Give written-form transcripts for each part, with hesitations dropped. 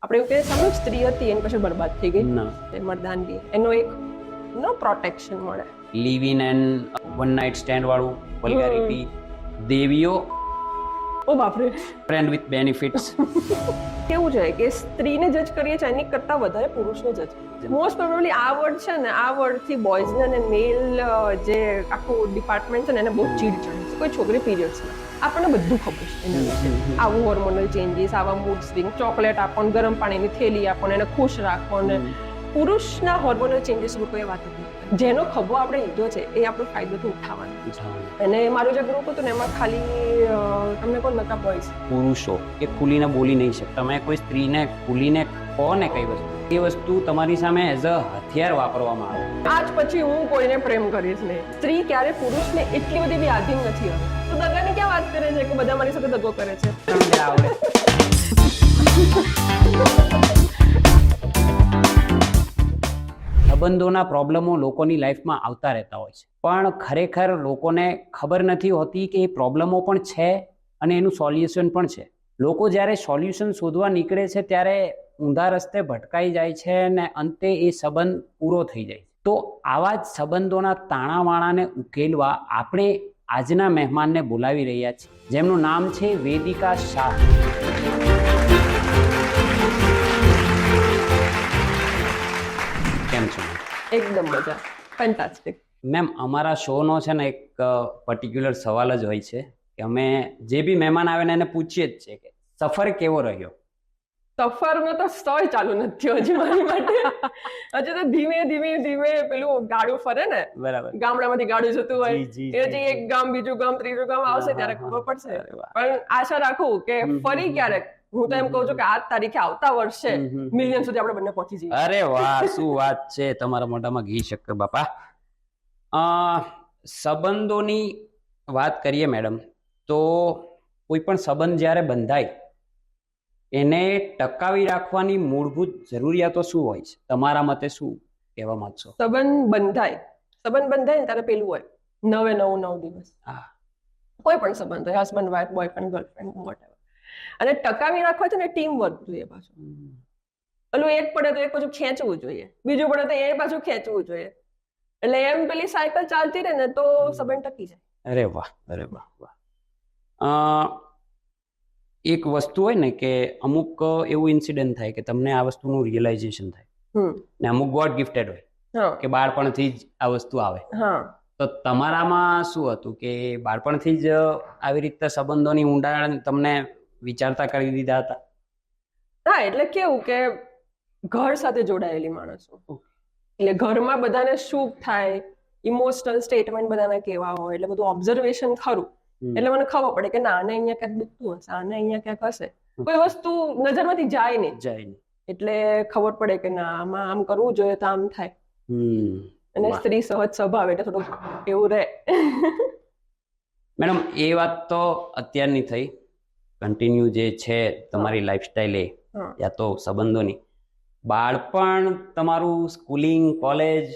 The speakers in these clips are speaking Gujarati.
આપણે એવું કહીએ સાંભળ્યું સ્ત્રી હતી એની પછી બરબાદ થઈ ગઈ ના એ મર્દાનગી એનો એક નો પ્રોટેક્શન મળે. Live in and one night stand વાળું વલ્ગારિટી, દેવીઓ, ઓ બાપરે, ફ્રેન્ડ વિથ બેનિફિટ્સ. કેવું છે કે સ્ત્રીને જજ કરીએ છીએ એની કરતાં વધારે પુરુષને જજ. મોસ્ટ પ્રોબેબલી આ વર્ડ છે ને, આ વર્ડથી બોયઝને અને મેલ જે આખું ડિપાર્ટમેન્ટ છે ને એને બહુ ચીડ ચડે છે. કોઈ છોકરી પીરિયડ્સમાં આપણને બધું ખબર છે એના વિશે. આવું હોર્મોનલ ચેન્જીસ, આવા મૂડ સ્વિંગ, ચોકલેટ આપો ને ગરમ પાણીની થેલી આપો ને એને ખુશ રાખો ને. પુરુષના હોર્મોનલ ચેન્જીસ કોઈ વાત જ નથી. જેનો ખભો આપણે લીધો છે એ આપણો ફાયદોથી ઉઠાવવાનો. અને મારું જે ગ્રુપ હતું ને એમાં ખાલી તમને કોણ નતા બોયઝ. પુરુષો કે ખુલીને બોલી નહીં શકતા. તમે કોઈ સ્ત્રીને ખુલીને કહો ને કઈ વસ્તુ, એ વસ્તુ તમારી સામે એઝ અ હથિયાર વાપરવામાં આવે. આજ પછી હું કોઈને પ્રેમ કરીશ નહીં. સ્ત્રી ક્યારે પુરુષને એટલી બધી બી આધીન નથી હવે. તો દગાની ક્યાં વાત કરે છે કે બધા મારી સાથે દગો કરે છે. આવડે. સંબંધોના પ્રોબ્લેમો લોકોની લાઈફમાં આવતા રહેતા હોય છે, પણ ખરેખર લોકોને ખબર નથી હોતી કે એ પ્રોબ્લેમો પણ છે અને એનું સોલ્યુશન પણ છે. લોકો જ્યારે સોલ્યુશન શોધવા નીકળે છે ત્યારે ઊંધા રસ્તે ભટકાઈ જાય છે અને અંતે એ સંબંધ પૂરો થઈ જાય. તો આવા જ સંબંધોના તાણાવાણાને ઉકેલવા આપણે આજના મહેમાનને બોલાવી રહ્યા છીએ, જેમનું નામ છે વેદિકા શાહ. કેમ છો? એકદમ મજા, ફેન્ટાસ્ટિક. મેમ, અમારા શોનો છે ને એક પર્ટિક્યુલર સવાલ જ હોય છે કે અમે જે બી મહેમાન આવે ને એને પૂછીએ જ છે કે સફર કેવો રહ્યો. સફરનો તો સ્ટોય ચાલુ નથી હજી મારી માટે. હજી તો ધીમે ધીમે ધીમે પેલું ગાડું ફરે ને, બરાબર. ગામડામાંથી ગાડું જતું હોય, જી, એ જે એક ગામ બીજું ગામ ત્રીજું ગામ આવશે ત્યારે ખબર પડશે. પણ આશા રાખું કે ફરી ક્યારેક, હું તો એમ કહું છું કે આ તારીખે આવતા વર્ષે મિલિયન સુધી આપણે બંને પહોંચી જઈએ. અરે વાહ, શું વાત છે! તમારા મોઢામાં ઘી શક્કર બાપા. સંબંધોની વાત કરીએ મેડમ, તો કોઈ પણ સંબંધ જ્યારે બંધાય એને ટકાવી રાખવાની મૂળભૂત જરૂરિયાતો શું હોય છે? તમારા મતે શું કહેવા માંગશો? સંબંધ બંધાય ને ત્યારે પેલું હોય 9 દિવસ. હા, કોઈ પણ સંબંધ હોય, husband wife, boyfriend girlfriend, whatever. અને ટકાવી રાખવા છે ને ટીમ વર્ક જોઈએ પાછું. પેલું એક પડે તો એક પાછું ખેંચવું જોઈએ, બીજું પડે તો એ પાછું ખેંચવું જોઈએ. એટલે એમ પેલી સાયકલ ચાલતી રહે ને તો સંબંધ ટકી જાય. અરે વાહ, અરે વાહ, વાહ. એક વસ્તુ હોય ને કે અમુક એવું ઇન્સિડન્ટ થાય કે તમને આ વસ્તુનું રિયલાઇઝેશન થાય ને અમુક ગોડ ગિફ્ટેડ હોય કે બાળપણથી જ આ વસ્તુ આવે. તો તમારામાં શું હતું કે બાળપણથી જ આવી રીતે સંબંધોની ઊંડાણ તમને વિચારતા કરી દીધા હતા? હા, એટલે કેવું કે ઘર સાથે જોડાયેલી માણસો, એટલે ઘરમાં બધાને શું થાય, ઇમોશનલ સ્ટેટમેન્ટ બધાના કેવા હોય, એટલે બધું ઓબ્ઝર્વેશન ખરું. એટલે મને ખબર પડે કે ના, આને અહીંયા ક્યાંક દુખતું હશે, આને અહીંયા ક્યાંક હશે. કોઈ વસ્તુ નજરમાંથી જાય નહીં. એટલે ખબર પડે કે ના, આમાં આમ કરવું જોઈએ તો આમ થાય. અને સ્ત્રી સહજ સ્વભાવ એટલે થોડુંક એવું રહે. મેડમ, એ વાત તો અત્યારની થઈ. કન્ટિન્યુ જે છે તમારી લાઈફસ્ટાઈલ એ યા તો સંબંધોની, બાળપણ તમારું, સ્કૂલિંગ, કોલેજ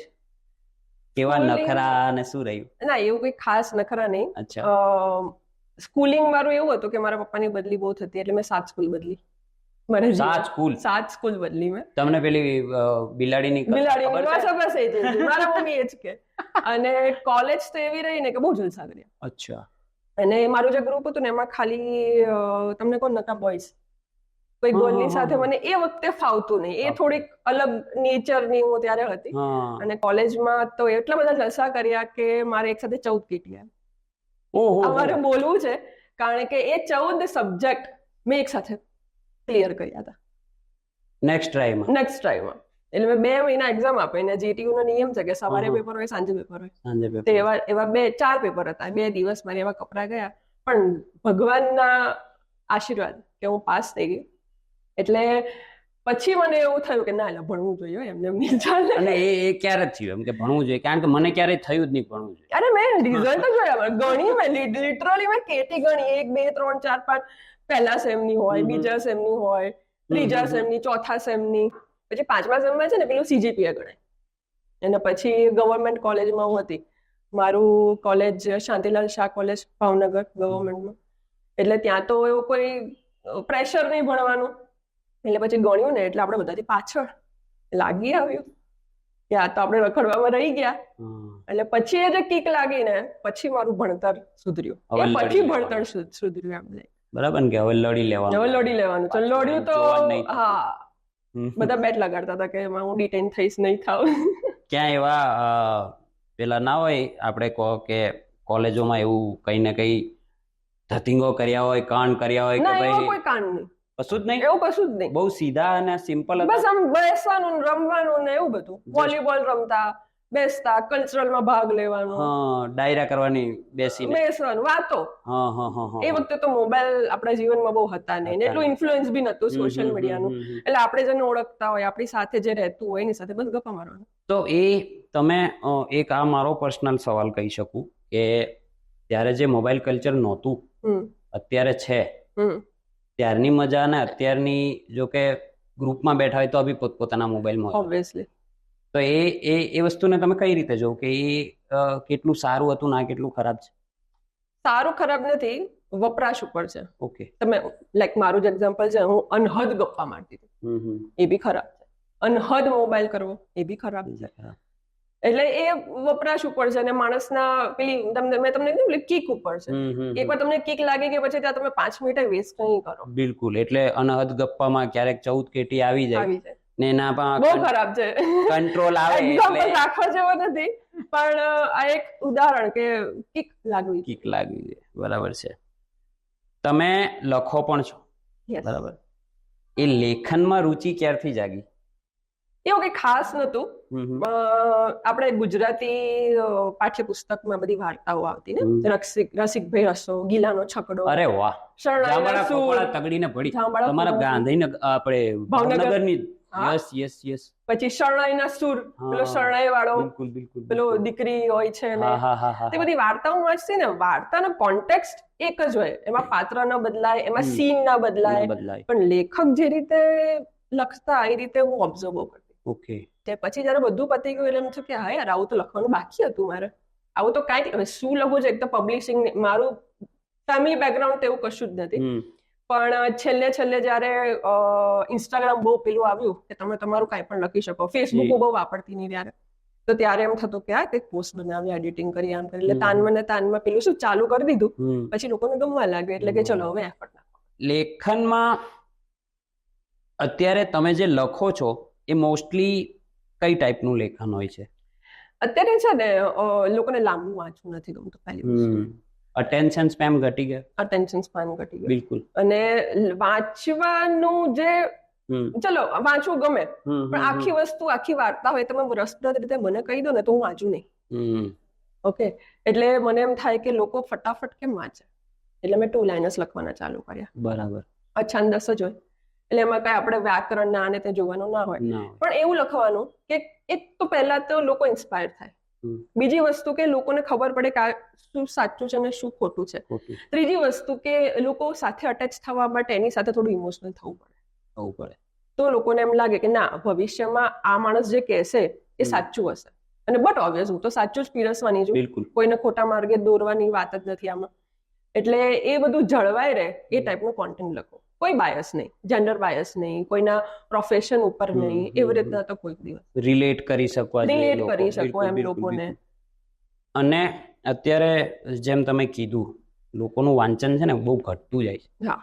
કેવા નખરા ને શું રહ્યું? ના, એવું કોઈ ખાસ નખરા નહીં. અચ્છા. સ્કૂલિંગ મારું એવું હતું કે મારા પપ્પાની બદલી બહુ થતી, એટલે મેં 7 સ્કૂલ બદલી. 7 સ્કૂલ બદલી મેં. તમને પેલી બિલાડીની મારા મમ્મી એ જ કે. અને કોલેજ તો એવી રહી ને કે બહુ જલસા કર્યા. અચ્છા. અને મારું જે ગ્રુપ હતું ને એમાં ખાલી તમને કોણ નતા બોયઝ. કોઈ ગર્લની સાથે મને એ વખતે ફાવતું નહીં. એ થોડીક અલગ નેચરની હું ત્યારે હતી. અને કોલેજમાં તો એટલા બધા જલસા કર્યા કે મારે એક સાથે 14 કીટી આવી. અમારે બોલવું છે કારણ કે એ 14 સબ્જેક્ટ મેં એક સાથે ક્લિયર કર્યા હતા નેક્સ્ટ ટ્રાયમાં. એટલે મેં 2 મહિના એક્ઝામ આપી ને જીટીયુ નો નિયમ છે કે સવારે પેપર હોય, સાંજે પેપર હોય. તો એવા 4 પેપર હતા. 2 દિવસ મારે એવા કપડા ગયા, પણ ભગવાનના આશીર્વાદ કે હું પાસ થઈ ગઈ. એટલે પછી મને એવું થયું કે ના, એટલે ભણવું જોઈએ, એમને નહીં ચાલે. અને એ ક્યારે થયું એમ કે ભણવું જોઈએ? કારણ કે મને ક્યારેય થયું જ નહીં ભણવું જોઈએ. અરે મેં રિઝલ્ટ જોયા, ગણી મેં લિટરલી મેં કેટી ગણી 1 2 3 4 5 પહેલા સેમની હોય, બીજા સેમની હોય, ત્રીજા સેમની, ચોથા સેમની, પછી 5મા સેમમાં છે ને પેલું સીજીપીએ ગણાય. અને પછી ગવર્મેન્ટ કોલેજમાં હું હતી. મારું કોલેજ શાંતિલાલ શાહ કોલેજ ભાવનગર ગવર્મેન્ટમાં. એટલે ત્યાં તો એવું કોઈ પ્રેશર નહીં ભણવાનું. એટલે પછી ગણ્યું ને એટલે આપણે બધાથી પાછળ લાગી આવ્યું કે આ તો આપણે રખડવામાં રહી ગયા. એટલે પછી એ જે કિક લાગી ને પછી મારું ભણતર સુધર્યું. હવે લડી પછી લેવાનું. ભણતર સુધર્યું એમ. બરાબર ને, કે હવે લડી લેવાનું. હવે લડી લેવાનું તો લડ્યું તો જોવાનું નહીં થતું. હા બધા બેટ લગાડતા હતા કે એમાં હું ડિટેન થઈશ નહીં થાવ. ક્યાં એવા પેલા ના હોય આપણે કહો કે કોલેજોમાં એવું કઈ ને કઈ ધતિંગો કર્યા હોય, કાંડ કર્યા હોય કે ના એવો ભાઈ કોઈ કાંડ નહીં, કશું જ નહીં? એવું કશું જ નહીં. બહુ સીધા અને સિમ્પલ બસ આમ બેસવાનું ને રમવાનું ને એવું બધું. વોલીબોલ રમતા, બેસતા, કલ્ચરલમાં ભાગ લેવાનો, ડાયરા કરવાની, બેસીને બેસવાનું, વાતો. હા એ વખતે તો મોબાઈલ આપણા જીવનમાં બહુ હતા નહીં ને એટલું ઇન્ફ્લુઅન્સ બી નતું સોશિયલ મીડિયાનું. એટલે આપણે જેને ઓળખતા હોય, આપણી સાથે જે રહેતું હોય એની સાથે બસ ગપ્પા મારવાનું. તો એ તમે એક આ મારો પર્સનલ સવાલ કહી શકું કે ત્યારે જે મોબાઈલ કલ્ચર નહોતું, અત્યારે છે, ત્યારની મજા અને અત્યારની, જો કે ગ્રુપમાં બેઠા હોય તો બી પોતપોતાના મોબાઈલમાં, ઓબ્વિયસલી. તો એ વસ્તુને તમે કઈ રીતે જોવો કે એ કેટલું સારું હતું ના કેટલું ખરાબ છે? સારું ખરાબ નથી, વપરાશ ઉપર છે. ઓકે. તમે લાઈક મારું જ એક્ઝામ્પલ છે, હું અનહદ ગપ્પા મારતી હતી, એ બી ખરાબ છે. અનહદ મોબાઈલ કરવો એ બી ખરાબ છે. એટલે એ વપરાશ ઉપર છે અને માણસના પેલી મેં તમને કીધું કિક ઉપર છે. એકવાર તમને કિક લાગી ગઈ પછી ત્યાં તમે 5 મિનિટ વેસ્ટ નહીં કરો. બિલકુલ. એટલે અનહદ ગપ્પામાં ક્યારેક 14 કેટી આવી જાય ને એના પણ બહુ ખરાબ છે. કંટ્રોલ આવે એક્ઝામ્પલ રાખવા જેવો નથી, પણ આ એક ઉદાહરણ કે કિક લાગવી છે. બરાબર છે. તમે લખો પણ છો, બરાબર? એ લેખનમાં રુચિ ક્યારથી જાગી? એવું કઈ ખાસ નતું. આપણે ગુજરાતી પાઠ્યપુસ્તકમાં બધી વાર્તાઓ આવતી ને, રસિકભાઈ રસો, ગીલાનો છકડો. અરે વાહ, શરણાઈના સૂર, તગડીને પડી તમારા ગાંધીનગર આપણે ભાવનગરની. યસ. પછી શરણાઈના સૂર, પેલો શરણાઈ વાળો, પેલો દીકરી હોય છે ને, તે બધી વાર્તાઓ વાંચતી ને, વાર્તાનો કોન્ટેક્સ્ટ એક જ હોય, એમાં પાત્ર ન બદલાય, એમાં સીન ના બદલાય, પણ લેખક જે રીતે લખતા એ રીતે હું ઓબ્ઝર્વ કરતી. ઓકે. તે પછી જયારે બધું પતી ગયું એટલે એમ થયું કે હા યાર આવું તો લખવાનું બાકી હતું મારે, આવું તો કાંઈ હવે શું લખવું છે. એક તો પબ્લિશિંગ, મારું ફેમિલી બેકગ્રાઉન્ડ તો એવું કશું જ નથી, પણ છેલ્લે જયારે ઇન્સ્ટાગ્રામ બહુ પેલું આવ્યું કે તમે તમારું કાંઈ પણ લખી શકો, ફેસબુક બહુ વાપરતી નહીં ત્યારે, તો ત્યારે એમ થતું કે આ કંઈક પોસ્ટ બનાવી, એડિટિંગ કરી, આમ કરી, એટલે તાનમાં પેલું શું ચાલુ કરી દીધું. પછી લોકોને ગમવા લાગ્યું એટલે કે ચલો હવે એફર્ટ નાખો. લેખનમાં અત્યારે તમે જે લખો છો એ મોસ્ટલી કઈ ટાઈપનું લેખન હોય છે? અત્યારે છે ને લોકોને લાંબુ વાંચવું નથી ગમતું. પહેલી અટેન્શન સ્પેન ઘટી ગયો. અટેન્શન સ્પેન ઘટી ગયો. બિલકુલ. અને વાંચવાનું જે ચલો વાંચવું ગમે, પણ આખી વસ્તુ, આખી વાર્તા હોય તમે રસપ્રદ રીતે મને કહી દો ને તો હું વાંચું નહીં. ઓકે. એટલે મને એમ થાય કે લોકો ફટાફટ કેમ વાંચે, એટલે મેં 2 લાઇનર્સ લખવાના ચાલુ કર્યા. બરાબર. અછંદસ જ હોય, એટલે એમાં કઈ આપણે વ્યાકરણ ના આને તે જોવાનું ના હોય, પણ એવું લખવાનું કે એક તો પહેલા તો લોકો ઇન્સ્પાયર થાય, બીજી વસ્તુ કે લોકોને ખબર પડે કે શું સાચું છે અને શું ખોટું છે, ત્રીજી વસ્તુ કે લોકો સાથે અટેચ થવા માટે એની સાથે થોડું ઇમોશનલ થવું પડે, તો લોકોને એમ લાગે કે ના ભવિષ્યમાં આ માણસ જે કહેશે એ સાચું હશે. અને બટ ઓબ્વિયસ હું તો સાચું જ પીરસવાની છું, કોઈને ખોટા માર્ગે દોરવાની વાત જ નથી આમાં. એટલે એ બધું જળવાય રહે એ ટાઈપનું કોન્ટેન્ટ લખો, કોઈ બાયસ નહીં, જેન્ડર બાયસ નહીં, કોઈના પ્રોફેશન ઉપર નહીં, એવી રીતના તો કોઈ દિવસ રિલેટ કરી શકો એમ લોકોને. અને અત્યારે જેમ તમે કીધું લોકોનું વાંચન છે ને બહુ ઘટતું જાય છે. હા,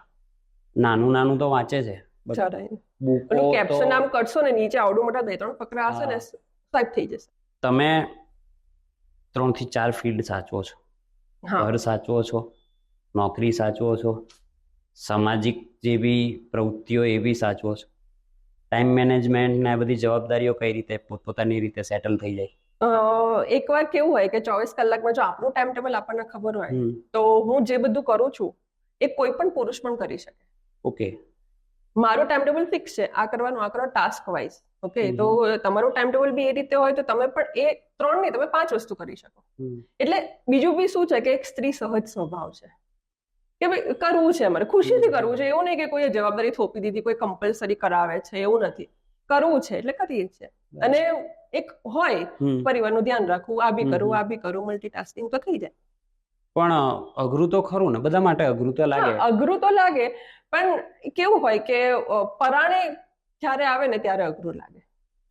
નાનું તો વાંચે છે, કેપ્શન આમ કરશો ને નીચે આવડું મોટા 2-3 ફકરા હશે ને સ્વાઈપ થઈ જશે. તમે 3 થી 4 ફિલ્ડ સાચવો છો, ઘર સાચવો છો, નોકરી સાચવો છો, સામાજિક જે બી પ્રવૃત્તિઓ એ બી સાચવો છો, ટાઈમ મેનેજમેન્ટ ને આ બધી જવાબદારીઓ કઈ રીતે પોતાની રીતે સેટલ થઈ જાય? એકવાર કેવું હોય કે 24 કલાકમાં જો આપણું ટાઈમ ટેબલ આપણને ખબર હોય તો હું જે બધું કરું છું એ કોઈ પણ પુરુષ પણ કરી શકે. ઓકે. મારું ટાઈમ ટેબલ ફિક્સ છે, આ કરવાનું, આ કરવાનું, ટાસ્ક વાઇઝ. ઓકે. તો તમારું ટાઈમ ટેબલ બી એ રીતે હોય તો તમે પણ એ 3 નહીં તમે 5 વસ્તુ કરી શકો. એટલે બીજું બી શું છે કે એક સ્ત્રી સહજ સ્વભાવ છે કે ભાઈ કરવું છે, અમારે ખુશીથી કરવું છે, એવું નહીં કે કોઈએ જવાબદારી થોપી દીધી, કોઈ કમ્પલસરી કરાવે છે, એવું નથી. કરવું છે એટલે કરીએ છીએ. અને એક હોય પરિવારનું ધ્યાન રાખવું, આ બી કરું, આ બી કરું, મલ્ટીટાસ્કિંગ તો થઈ જાય. પણ અઘરું તો ખરું ને, બધા માટે અઘરું તો લાગે. અઘરું તો લાગે, પણ કેવું હોય કે પરાણે જ્યારે આવે ને ત્યારે અઘરું લાગે.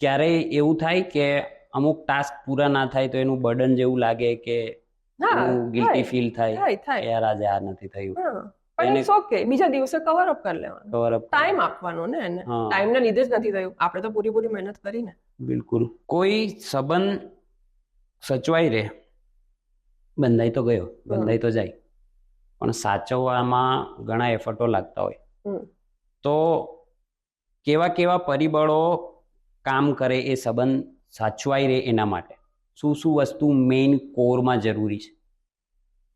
ક્યારેય એવું થાય કે અમુક ટાસ્ક પૂરા ના થાય તો એનું બર્ડન જેવું લાગે કે ગિલ્ટી ફીલ થાય યાર આજે આ નથી થયું, પણ ઇટ્સ ઓકે, બીજા દિવસે કવર અપ કરી લેવાનું, ટાઈમ આપવાનો ને એને. ટાઈમ ને લીધે જ નથી થયું, આપણે તો પૂરી મહેનત કરીને. બિલકુલ. કોઈ સંબંધ સચવાઈ રહે, બંધાઈ તો ગયો, બંધાઈ તો જાય, પણ સાચવવામાં ઘણા એફર્ટો લાગતા હોય, તો કેવા કેવા પરિબળો કામ કરે એ સંબંધ સાચવાઈ રહે એના માટે? શું શું વસ્તુ મેઇન કોરમાં જરૂરી છે?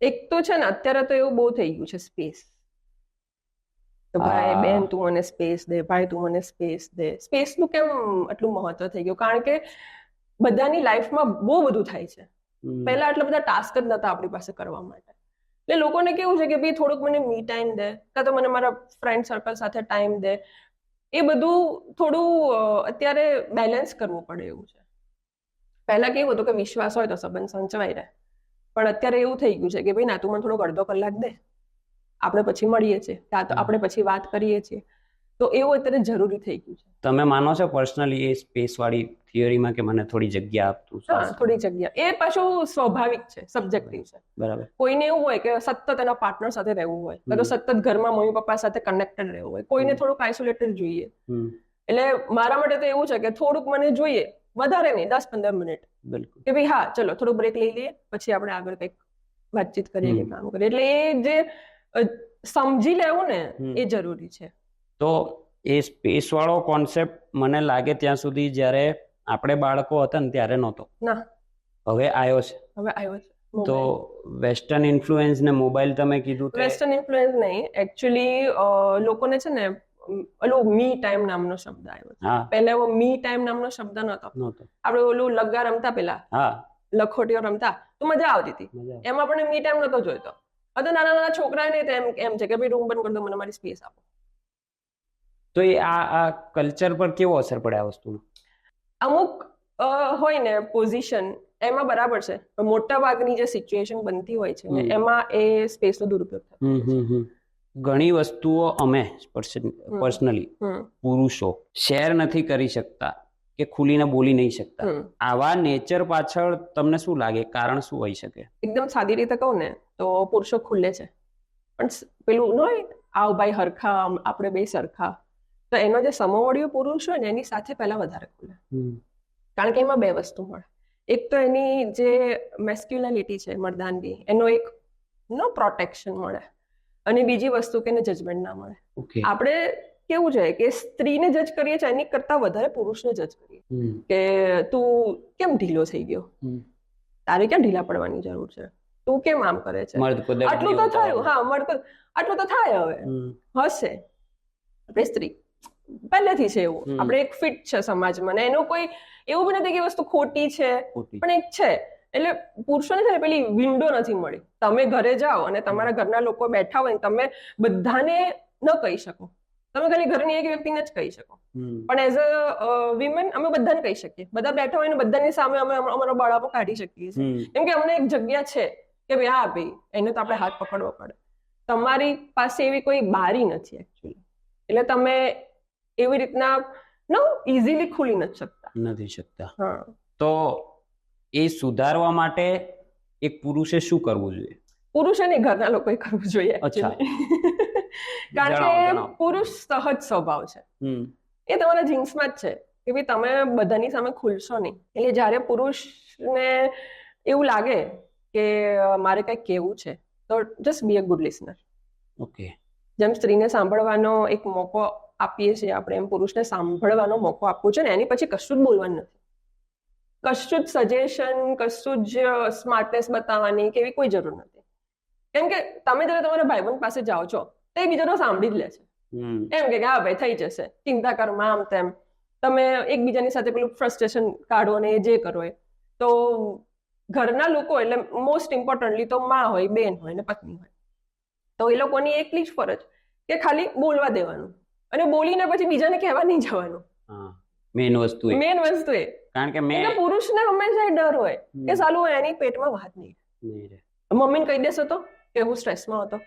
એક તો છે ને, અત્યારે તો એવું બહુ થઈ ગયું છે, સ્પેસ. તો ભાઈ બેન તું મને સ્પેસ દે, ભાઈ તું મને સ્પેસ દે. સ્પેસ નું કેમ આટલું મહત્વ થઈ ગયું? કારણ કે બધાની લાઈફમાં બહુ બધું થાય છે. પહેલા આટલા બધા ટાસ્ક જ નતા આપણી પાસે કરવા માટે, એટલે લોકોને કેવું છે કે ભાઈ થોડુંક મને મી ટાઈમ દે, કાં તો મને મારા ફ્રેન્ડ સર્કલ સાથે ટાઈમ દે. એ બધું થોડું અત્યારે બેલેન્સ કરવું પડે એવું છે. પહેલા કેવું હતું કે વિશ્વાસ હોય તો સંબંધ સંચવાઈ રહે, પણ અત્યારે એવું થઈ ગયું છે કે ભાઈ ના, તું મને થોડોક અડધો કલાક દે, આપણે પછી મળીએ છીએ, કાં તો આપણે પછી વાત કરીએ છીએ. તો એવું અત્યારે જરૂરી થઈ ગયું છે. તમે માનો છો પર્સનલી એ સ્પેસ વાળી થિયરીમાં કે મને થોડી જગ્યા આપતું? હા, થોડી જગ્યા. એ પાછું સ્વાભાવિક છે, સબ્જેક્ટિવ છે. બરાબર. કોઈને એવું હોય કે સતત એના પાર્ટનર સાથે રહેવું હોય, કાં તો સતત ઘરમાં મમ્મી પપ્પા સાથે કનેક્ટેડ રહેવું હોય. કોઈને થોડુંક આઇસોલેટેડ જોઈએ. એટલે મારા માટે તો એવું છે કે થોડુંક મને જોઈએ, વધારે નહીં, 10-15 મિનિટ, કે ભાઈ હા ચલો થોડું બ્રેક લઈ લઈએ, પછી આપણે આગળ કંઈક વાતચીત કરીએ કે કામ કરીએ. એટલે એ જે સમજી લેવું ને એ જરૂરી છે. તો એ સ્પેસ વાળો કોન્સેપ્ટ મને લાગે ત્યાં સુધી જ્યારે આપણે બાળકો હતા ને ત્યારે નહોતો. ના, હવે આવ્યો છે. તો વેસ્ટર્ન ઇન્ફ્લુએન્સ ને મોબાઈલ તમે કીધું, વેસ્ટર્ન ઇન્ફ્લુએન્સ નહીં, એકચ્યુઅલી લોકોને છે ને ઓલું મી ટાઈમ નામનો શબ્દ આવ્યો. પહેલા એવો મી ટાઈમ નામનો શબ્દ નહોતો. આપણે ઓલું લગ્ગા રમતા, પેલા લખોટીઓ રમતા, તો મજા આવતી હતી. એમાં પણ મી ટાઈમ નહોતો જોઈતો. હવે નાના નાના છોકરાને એમ છે કે ભાઈ રૂમ બંધ કરી દો, મને મારી સ્પેસ આપો. તો એ આ કલ્ચર પર કેવો અસર પડે આ વસ્તુનો? અમુક હોય ને પોઝિશન, એમાં બરાબર છે, પણ મોટા ભાગની જે સિચ્યુએશન બનતી હોય છે ને એમાં એ સ્પેસનો દુરુપયોગ થાય. ઘણી વસ્તુઓ અમે પર્સનલી પુરુષો શેર નથી કરી શકતા કે ખુલીને બોલી નહીં શકતા. આવા નેચર પાછળ તમને શું લાગે, કારણ શું હોઈ શકે? એકદમ સાદી રીતે કહું ને તો પુરુષો ખુલે છે, પણ પેલું ન હોય આવ ભાઈ હરખા, આપણે બે સરખા, તો એનો જે સમોવડીયો પુરુષ હોય ને એની સાથે પહેલા વધારે ખુલે. કારણ કે એમાં બે વસ્તુ મળે. એક તો એની જે મેસ્ક્યુલાનિટી છે, મર્દાનગી, એનો એક પ્રોટેક્શન મળે, અને બીજી વસ્તુ કે એને જજમેન્ટ ના મળે. આપણે કેવું છે કે સ્ત્રીને જજ કરીએ છીએ એની કરતા વધારે પુરુષને જજ કરીએ કે તું કેમ ઢીલો થઈ ગયો, તારે ક્યાં ઢીલા પડવાની જરૂર છે, તું કેમ આમ કરે છે, આટલું તો થયું. હા, આટલું તો થાય, હવે હશે. આપણે સ્ત્રી પહેલેથી છે એવું, આપણે એક ફિટ છે સમાજમાં, ને એનું કોઈ એવું બી નથી કે વસ્તુ ખોટી છે, પણ એક છે. એટલે પુરુષોને છે ને પેલી વિન્ડો નથી મળી. તમે ઘરે જાઓ અને તમારા ઘરના લોકો બેઠા હોય, તમે બધાને ન કહી શકો, તમે ખાલી ઘરની એક વ્યક્તિને જ કહી શકો, પણ એઝ અ વિમેન અમે બધાને કહી શકીએ. બધા બેઠા હોય ને બધાની સામે અમે અમારો બળાપો કાઢી શકીએ છીએ, કેમ કે અમને એક જગ્યા છે કે ભાઈ હા ભાઈ એને તો આપણે હાથ પકડવો પડે. તમારી પાસે એવી કોઈ બારી નથી એકચ્યુઅલી, એટલે તમે એવી રીતના ઇઝીલી ખુલી નથી શકતા. તો એ સુધારવા માટે એક પુરુષે શું કરવું જોઈએ? પુરુષે નહીં, ઘરના લોકોએ કરવું જોઈએ. કારણ કે પુરુષ સહજ સ્વભાવ છે, એ તમારા જીન્સમાં જ છે કે ભાઈ તમે બધાની સામે ખુલશો નહીં. એટલે જ્યારે પુરુષને એવું લાગે કે મારે કંઈક કહેવું છે તો just B a good listener. જેમ સ્ત્રીને સાંભળવાનો એક મોકો આપીએ છીએ આપણે, એમ પુરુષને સાંભળવાનો મોકો આપવો છે ને એની પછી કશું જ બોલવાનું નથી, કશું જ સજેશન, કશું જ સ્માર્ટનેસ બતાવવાની કે એવી કોઈ જરૂર નથી. કેમ કે તમે જ્યારે તમારા ભાઈબંધ પાસે જાઓ છો તો એ બીજાનો સાંભળી જ લે છે, એમ કે હા ભાઈ થઈ જશે, ચિંતા કર, આમ તેમ. તમે એકબીજાની સાથે પેલું ફ્રસ્ટ્રેશન કાઢો ને એ જે કરો એ, તો ઘરના લોકો એટલે મોસ્ટ ઇમ્પોર્ટન્ટલી તો માં હોય, બેન હોય ને પત્ની હોય, તો એ લોકોની એકલી જ ફરજ કે ખાલી બોલવા દેવાનું, અને બોલીને પછી બીજાને કહેવા નહીં જવાનું. મેન વસ્તુ એ, કારણ કે પુરુષને હંમેશા ડર હોય કે સાલું એની પેટમાં વાત નહીં રહે, મમ્મીને કહી દેશો તો કે હું સ્ટ્રેસમાં હતો,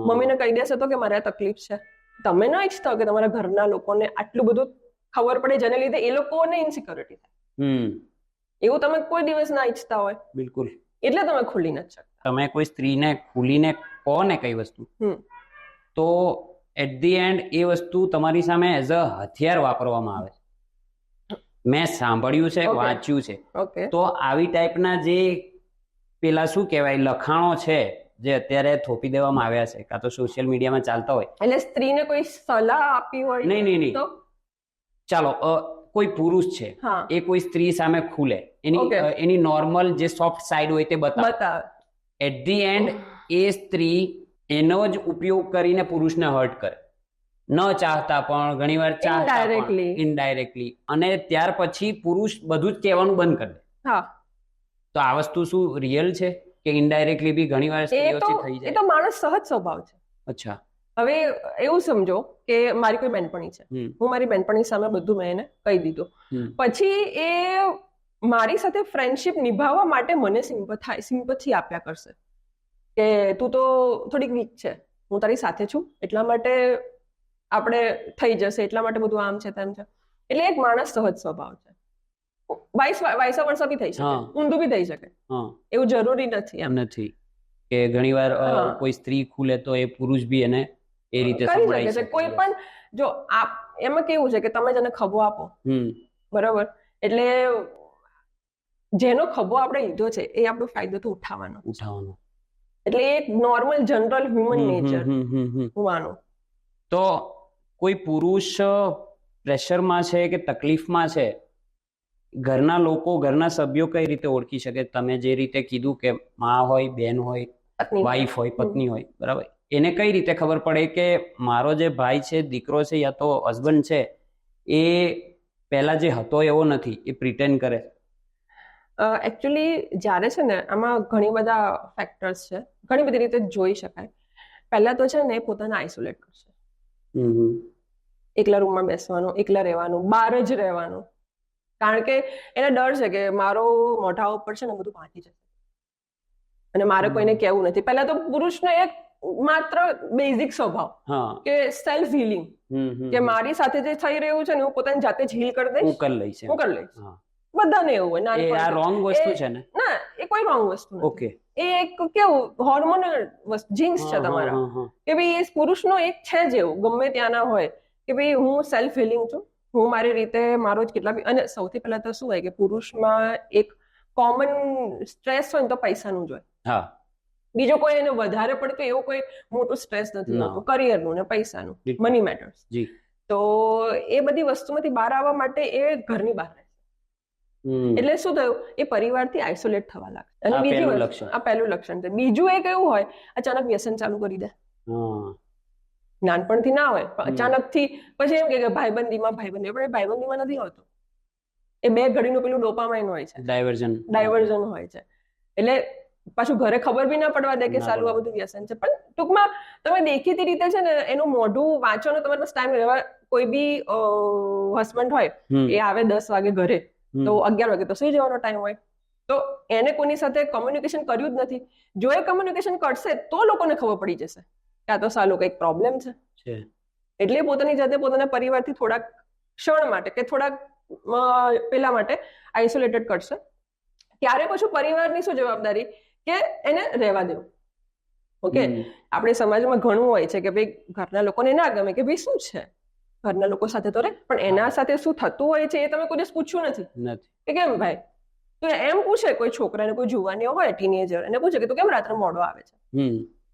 મમ્મીને કહી દેશો તો કે મારે આ તકલીફ છે. તમે ના ઈચ્છતા કે તમારા ઘરના લોકોને આટલું બધું ખબર પડે જેને લીધે એ લોકોને ઇન્સિક્યોરિટી થાય. એવું તમે કોઈ દિવસ ના ઈચ્છતા હોય. બિલકુલ. એટલે તમે ખુલી નથી શકતા. તમે કોઈ સ્ત્રીને ખુલીને કહો ને કઈ વસ્તુ, તો એટ ધી એન્ડ એ વસ્તુ તમારી સામે એઝ અ હથિયાર વાપરવામાં આવે છે. મેં સાંભળ્યું છે, વાંચ્યું છે. તો આવી ટાઈપના જે પેલા શું કહેવાય લખાણો છે જે અત્યારે થોપી દેવામાં આવ્યા છે કાં તો સોશિયલ મીડિયામાં ચાલતા હોય, એટલે સ્ત્રીને કોઈ સલાહ આપી હોય નહીં તો ચાલો કોઈ પુરુષ છે એ કોઈ સ્ત્રી સામે ખુલે, એની નોર્મલ જે સોફ્ટ સાઈડ હોય તે બતાવે. એટ ધી એન્ડ એ સ્ત્રી એનો જ ઉપયોગ કરીને પુરુષને હર્ટ કરે, ન ચાહતા પણ ઘણીવાર ચાહતા પણ ઇનડાયરેક્ટલી, અને ત્યાર પછી પુરુષ બધું જ કહેવાનું બંધ કરી દે. તો આ વસ્તુ શું રિયલ છે કે ઇનડાયરેક્ટલી બી ઘણીવાર સ્ત્રીઓથી થઈ જાય? એ તો માણસ સહજ સ્વભાવ છે. અચ્છા. હવે એવું સમજો કે મારી કોઈ બેનપણી છે, હું મારી બેનપણી સામે બધું મેં એને કહી દીધું, પછી એ મારી સાથે ફ્રેન્ડશિપ નિભાવવા માટે મને સિમ્પથી આપ્યા કરશે કે તું તો થોડીક વીક છે, હું તારી સાથે છું એટલા માટે આપણે થઈ જશે, એટલા માટે બધું આમ છે તેમ છે. એટલે એક માણસ સહજ સ્વભાવ છે. વાઇસ વર્સા બી થઈ શકે, ઊંધું બી થઈ શકે, એવું જરૂરી નથી. એમ નથી કે ઘણીવાર કોઈ સ્ત્રી ખુલે તો એ પુરુષ બી એને એ રીતે સંભળાઈ શકે. કોઈ પણ જો એમાં કેવું છે કે તમે જેને ખભો આપો, બરાબર, એટલે જેનો ખભો આપણે લીધો છે એ આપણો ફાયદો તો ઉઠાવવાનો. એટલે એક નોર્મલ જનરલ હ્યુમન નેચર હોવાનું. તો કોઈ પુરુષ પ્રેશરમાં છે કે તકલીફમાં છે, ઘરના લોકો, ઘરના સભ્યો કઈ રીતે ઓળખી શકે? તમે જે રીતે કીધું કે માં હોય, બેન હોય, વાઈફ હોય, પત્ની હોય, બરાબર, એને કઈ રીતે ખબર પડે કે મારો જે ભાઈ છે, દીકરો છે, યા તો હસબન્ડ છે, એ પહેલા જે હતો એવો નથી, એ પ્રિટેન્ડ કરે? એકચ્યુઅલી જ્યારે છે ને આમાં ઘણી બધા ફેક્ટર્સ છે, ઘણી બધી રીતે જોઈ શકાય. પહેલા તો છે ને પોતાને આઇસોલેટ કરશે, એકલા રૂમમાં બેસવાનું, એકલા રહેવાનું, બહાર જ રહેવાનું, કારણ કે એને ડર છે કે મારો મોઢા ઉપર છે ને બધું પાકી જશે અને મારે કોઈને કહેવું નથી. પહેલા તો પુરુષનો એક માત્ર બેઝિક સ્વભાવ કે સેલ્ફ હીલિંગ, કે મારી સાથે જે થઈ રહ્યું છે ને હું પોતાની જાતે જ હીલ કરી દઈશ, હું કરી લઈશ. બધાને એવું હોય. એ આ રોંગ વસ્તુ છે ને? ના, એ કોઈ રોંગ વસ્તુ નથી. ઓકે, એ એક કેવું હોર્મોનલ જીન્સ છે તમારા, કે ભાઈ એ પુરુષનો એક છે જ એવું, ગમે ત્યાંના હોય કે ભાઈ હું સેલ્ફ હીલિંગ છું, હું મારી રીતે મારો જ કેટલા બી. અને સૌથી પહેલા તો શું હોય કે પુરુષમાં એક કોમન સ્ટ્રેસ હોય ને તો પૈસાનું જ હોય. બીજો કોઈ એને વધારે પડતો એવું કોઈ મોટું સ્ટ્રેસ નથી હોતું, કરિયરનું ને પૈસાનું, મની મેટર્સ. તો એ બધી વસ્તુમાંથી બહાર આવવા માટે એ ઘરની બહાર રહે. એટલે શું થયું, એ પરિવારથી આઇસોલેટ થવા લાગે. અને બીજું આ પહેલું લક્ષણ છે. બીજું એક એવું હોય, અચાનક વ્યસન ચાલુ કરી દે. નાનપણથી ના હોય, અચાનક થી પછી એમ કે ભાઈબંધીમાં પણ એ ભાઈબંધીમાં નથી હોતું, એ બે ઘડીનું પેલું ડોપામાઇન હોય છે, ડાયવર્ઝન હોય છે. એટલે પાછું ઘરે ખબર બી ના પડવા દે કે સાલું આ બધું વ્યસન છે. પણ ટૂંકમાં તમે દેખીતી રીતે છે ને એનું મોઢું વાંચો ને તમારે ટાઈમ રહેવા. કોઈ બી હસબન્ડ હોય, એ આવે 10 વાગે ઘરે, તો 11 વાગે તો સુઈ જવાનો ટાઈમ હોય, તો એને કોઈની સાથે કોમ્યુનિકેશન કર્યું જ નથી. જો એ કોમ્યુનિકેશન કરશે તો લોકોને ખબર પડી જશે કે આ તો સાલું કંઈક પ્રોબ્લેમ છે. એટલે પોતાની જાતે પોતાના પરિવારથી થોડાક ક્ષણ માટે કે થોડાક પેલા માટે આઇસોલેટેડ કરશે. ત્યારે પછી પરિવારની શું જવાબદારી કે એને રહેવા દેવું. ઓકે, આપણે સમાજમાં ઘણું હોય છે કે ભાઈ ઘરના લોકોને ના ગમે કે ભાઈ શું છે, ઘરના લોકો સાથે તો રહે, પણ એના સાથે શું થતું હોય છે એ તમે કોઈ દિવસ પૂછ્યું નથી કે કેમ ભાઈ? તો એમ પૂછે કોઈ છોકરાને, કોઈ જુવાનીઓ હોય ટીનેજર, એને પૂછે કે તું કેમ રાત્રે મોડો આવે છે?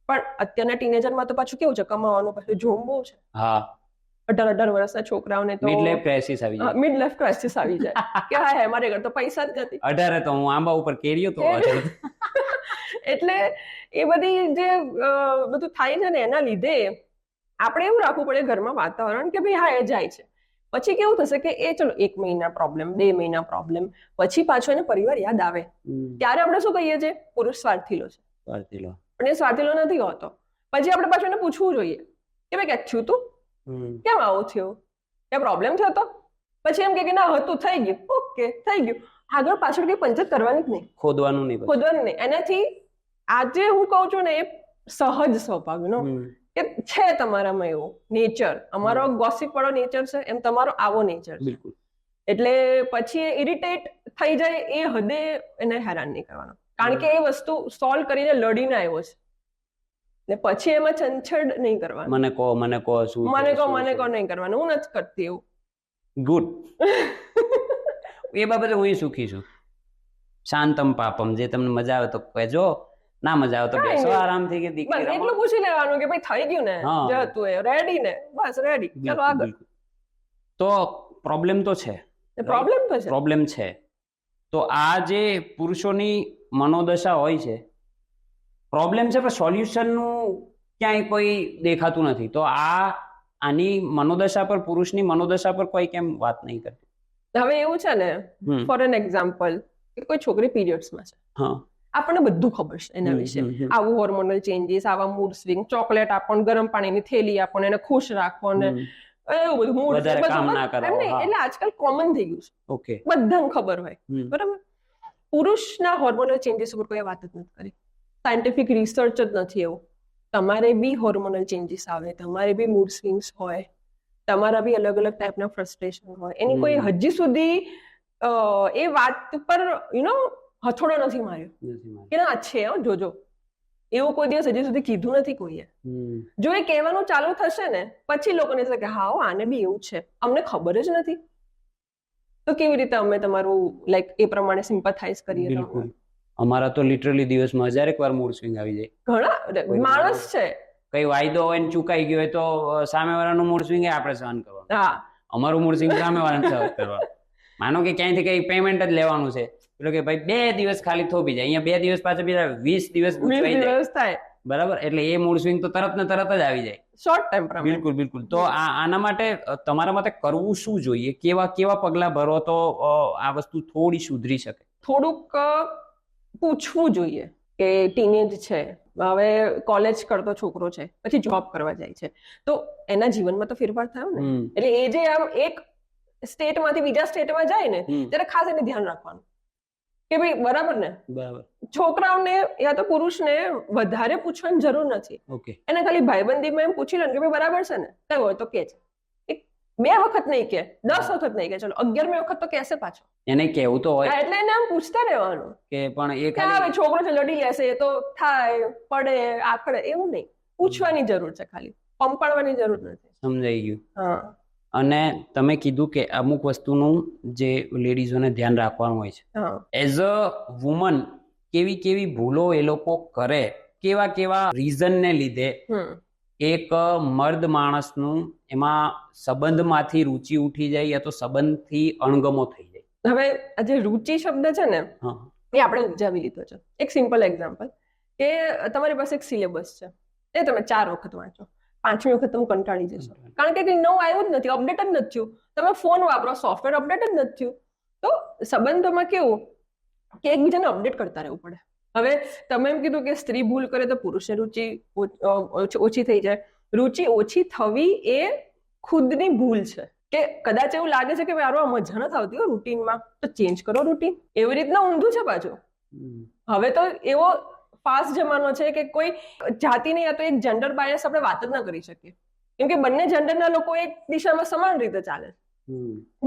પણ અત્યારના ટીનેજરમાં તો પાછું કેવું છે, કમાવાનું પાછું જોમ બહુ છે. 18 વર્ષના છોકરાઓને તો મિડ લાઈફ ક્રાઇસિસ આવી જાય કે હા મારે ઘર તો પૈસા જ નથી. 18 તો હું આંબા ઉપર કેરીઓ તો. એટલે એ બધી જે બધું થાય છે ને એના લીધે આપણે એવું રાખવું પડે ઘરમાં વાતાવરણ કે ભાઈ હા એ જાય છે. પછી કેવું થશે કે એ ચલો 1 મહિના પ્રોબ્લેમ, 2 મહિના પ્રોબ્લેમ, પછી પાછો એને પરિવાર યાદ આવે ત્યારે આપણે શું કહીએ છીએ, પુરુષ સ્વાર્થીલો છે. પણ એ સ્વાર્થીલો નથી હોતો. પછી આપણે પાછું એને પૂછવું જોઈએ કે ભાઈ ક્યાંક થયું તું, કેમ આવું થયું, ક્યાં પ્રોબ્લેમ થયો હતો? પછી એમ કે ના હતું, થઈ ગયું, ઓકે થઈ ગયું, આગળ પાછળ કઈ પંચત કરવાની જ નહીં, ખોદવાનું નહીં. એનાથી આજે હું કહું છું ને એ સહજ સ્વભાવનો કે છે તમારામાં એવો નેચર, અમારો ગોસિપ વાળો નેચર છે એમ તમારો આવો નેચર છે. એટલે પછી એ ઇરિટેટ થઈ જાય એ હદે એને હેરાન નહીં કરવાનો, કારણ કે એ વસ્તુ સોલ્વ કરીને લડીને આવ્યો છે ને પછી એમાં છંછડ નહીં કરવાનું. મને કહો શું મને કહો નહીં કરવાનું. હું નથી કરતી એવું. ગુડ. એ બાબતે હું સુખી છું. શાંતમ પાપમ, જે તમને મજા આવે તો કહેજો, ના મજા આવે તો બેસો આરામથી કે દીકરી એટલું પૂછી લેવાનું કે ભાઈ થઈ ગયું ને, જે હતું એ રેડી ને, બસ રેડી, ચલો આગળ. તો પ્રોબ્લેમ તો છે, પ્રોબ્લેમ છે. તો આ જે પુરુષોની મનોદશા હોય છે, પ્રોબ્લેમ છે, પણ સોલ્યુશનનું ક્યાંય કોઈ દેખાતું નથી. તો આની મનોદશા પર, પુરુષની મનોદશા પર કોઈ કેમ વાત નહીં કરતું? હવે એવું છે ને, ફોર એન એક્ઝામ્પલ, કોઈ છોકરી પીરિયડ્સમાં છે, આપણને બધું ખબર છે એના વિશે, આવું હોર્મોનલ ચેન્જીસ, આવા મૂડ સ્વિંગ, ચોકલેટ આપો, ગરમ પાણીની થેલી આપો, એને ખુશ રાખો ને એવું બધું, મૂડ એટલે આજકાલ કોમન થઈ ગયું છે, બધાને ખબર હોય, બરાબર. પુરુષના હોર્મોનલ ચેન્જીસ ઉપર કોઈ વાત જ નથી કરી, સાયન્ટિફિક રિસર્ચ જ નથી એવું. તમારે બી હોર્મોનલ ચેન્જીસ આવે, તમારે બી મૂડ સ્વિંગ્સ હોય, તમારા બી અલગ અલગ ટાઈપના ફ્રસ્ટ્રેશન હોય, એની કોઈ હજી સુધી એ વાત પર હથોડો નથી માર્યો કે ના છે, જોજો, એવું કોઈ દિવસ હજી સુધી કીધું નથી કોઈએ. જો એ કહેવાનું ચાલુ થશે ને પછી લોકોને થશે કે હા આને બી એવું છે, અમને ખબર જ નથી, તો કેવી રીતે અમે તમારું લાઈક એ પ્રમાણે સિમ્પથાઇઝ કરીએ? બિલકુલ. અમારા તો લિટરલી દિવસમાં 1000 વાર મૂડ સ્વિંગ આવી જાય. ઘણા માણસ છે, કઈ વાયદો હોય ને ચૂકાઈ ગયો હોય તો સામેવાળાનું મૂડ સ્વિંગ આપણે સહન કરવાનું. હા, અમારું મૂડ સ્વિંગ સામેવાળાને સહન કરવાનું. માનો કે ક્યાંયથી કઈ પેમેન્ટ જ લેવાનું છે, એટલે કે ભાઈ 2 દિવસ ખાલી થોભી જાય, અહીંયા 2 દિવસ પાછા બીજા 20 દિવસ થાય, બરાબર. એટલે એ મૂડ સ્વિંગ તો તરત ને તરત જ આવી જાય, શોર્ટ ટાઈમ પ્રમાણે. બિલકુલ. તો આના માટે તમારા માટે કરવું શું જોઈએ? કેવા પગલા ભરો તો આ વસ્તુ થોડી સુધરી શકે? થોડુંક પૂછવું જોઈએ કે ટીનેજ છે, હવે કોલેજ કરતો છોકરો છે, પછી જોબ કરવા જાય છે, તો એના જીવનમાં તો ફેરફાર થયો ને. એટલે એ જે આમ એક સ્ટેટમાંથી બીજા સ્ટેટમાં જાય ને ત્યારે ખાસ એને ધ્યાન રાખવાનું કે ભાઈ બરાબર ને. છોકરાઓને યા તો પુરુષને વધારે પૂછવાની જરૂર નથી, એને ખાલી ભાઈબંધીમાં એમ પૂછી લે કે ભાઈ બરાબર છે ને, કઈ હોય તો કે છે. 2 વખત નહીં કે 10 વખત નહીં કે, ચલો 11મી વખત તો કહેશે પાછો, એને કેવું તો હોય, એટલે એને આમ પૂછતા રહેવાનું કે પણ એ ખાલી છોકરો છે લડી લેશે, એ તો થાય, પડે, આખડે, એવું નહીં. પૂછવાની જરૂર છે, ખાલી પંપાડવાની જરૂર નથી. સમજાઈ ગયું. હા. અને તમે કીધું કે અમુક વસ્તુનું જે લેડીઝોને ધ્યાન રાખવાનું હોય છે, એઝ અ વુમન કેવી ભૂલો એ લોકો કરે, કેવા રીઝનને લીધે એક મર્દ માણસનું એમાં સંબંધમાંથી રુચિ ઉઠી જાય યા તો સંબંધથી અણગમો થઈ જાય. હવે આ જે રુચિ શબ્દ છે ને, એ આપણે ઉપજાવી લીધો છે. એક સિમ્પલ એક્ઝામ્પલ કે તમારી પાસે એક સિલેબસ છે, એ તમે 4 વખત વાંચો, 5મી વખત તમે કંટાળી જશો, કારણ કે કંઈ નવું આવ્યું જ નથી, અપડેટ જ નથી થયું. તમે ફોન વાપરો, સોફ્ટવેર અપડેટ જ નથી થયું. તો સંબંધોમાં કેવું કે એકબીજાને અપડેટ કરતા રહેવું પડે. હવે તમે એમ કીધું કે સ્ત્રી ભૂલ કરે તો પુરુષની રુચિ ઓછી થઈ જાય. રુચિ ઓછી થવી એ ખુદની ભૂલ છે, કે કદાચ એવું લાગે છે કે મારો આ મજા નથી આવતી રૂટીનમાં, તો ચેન્જ કરો રૂટીન. એવી રીતના ઊંધું છે પાછું. હવે તો એવો ફાસ્ટ જમાનો છે કે કોઈ જાતિની યા તો એક જેન્ડર બાયસ આપણે વાત જ ના કરી શકીએ, કેમ કે બંને જેન્ડરના લોકો એક દિશામાં સમાન રીતે ચાલે.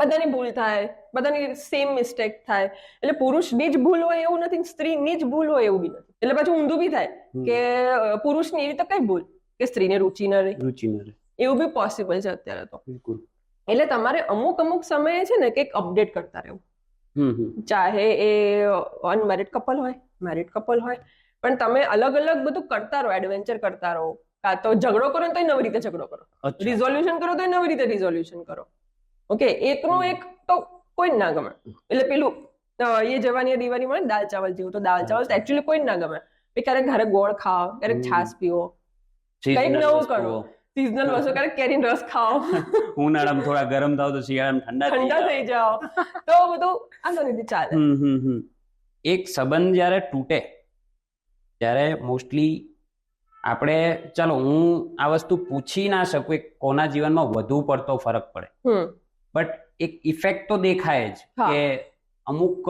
બધાની ભૂલ થાય, બધાની સેમ મિસ્ટેક થાય. એટલે પુરુષની જ ભૂલ હોય એવું નથી, સ્ત્રીની જ ભૂલ હોય એવું બી નથી. એટલે પાછું ઊંધું બી થાય કે પુરુષની એવી તો કઈ ભૂલ કે સ્ત્રીને રુચિ ન રહે, એવું બી પોસિબલ છે અત્યારે તો. એટલે તમારે અમુક સમયે છે ને કંઈક અપડેટ કરતા રહેવું, ચાહે એ અનમેરિડ કપલ હોય, મેરિડ કપલ હોય, પણ તમે અલગ બધું કરતા રહો, એડવેન્ચર કરતા રહો. કાં તો ઝઘડો કરો તો નવી રીતે ઝઘડો કરો, રિઝોલ્યુશન કરો તો નવી રીતે રિઝોલ્યુશન કરો. ઓકે, એકનું એક તો કોઈ ના ગમે. એટલે પેલું એ જવાની દીવાની મળે દાલ ચાવલ જેવું, તો દાલ ચાવલ એકચ્યુઅલી કોઈ ના ગમે. ક્યારેક ઘરે ગોળ ખાઓ, ક્યારેક છાશ પીવો, કંઈક નવું કરો, સિઝનલ વસ્તુ, ક્યારેક કેરીનો રસ ખાઓ, ઉનાળામાં થોડા ગરમ થાવ તો શિયાળામાં ઠંડા થઈ જાઓ, તો બધું આનો રીતે ચાલે. એક સંબંધ જયારે તૂટે ત્યારે મોસ્ટલી આપણે, ચાલો હું આ વસ્તુ પૂછી ના શકું કોના જીવનમાં વધુ પડતો ફરક પડે, બટ એક ઇફેક્ટ તો દેખાય જ કે અમુક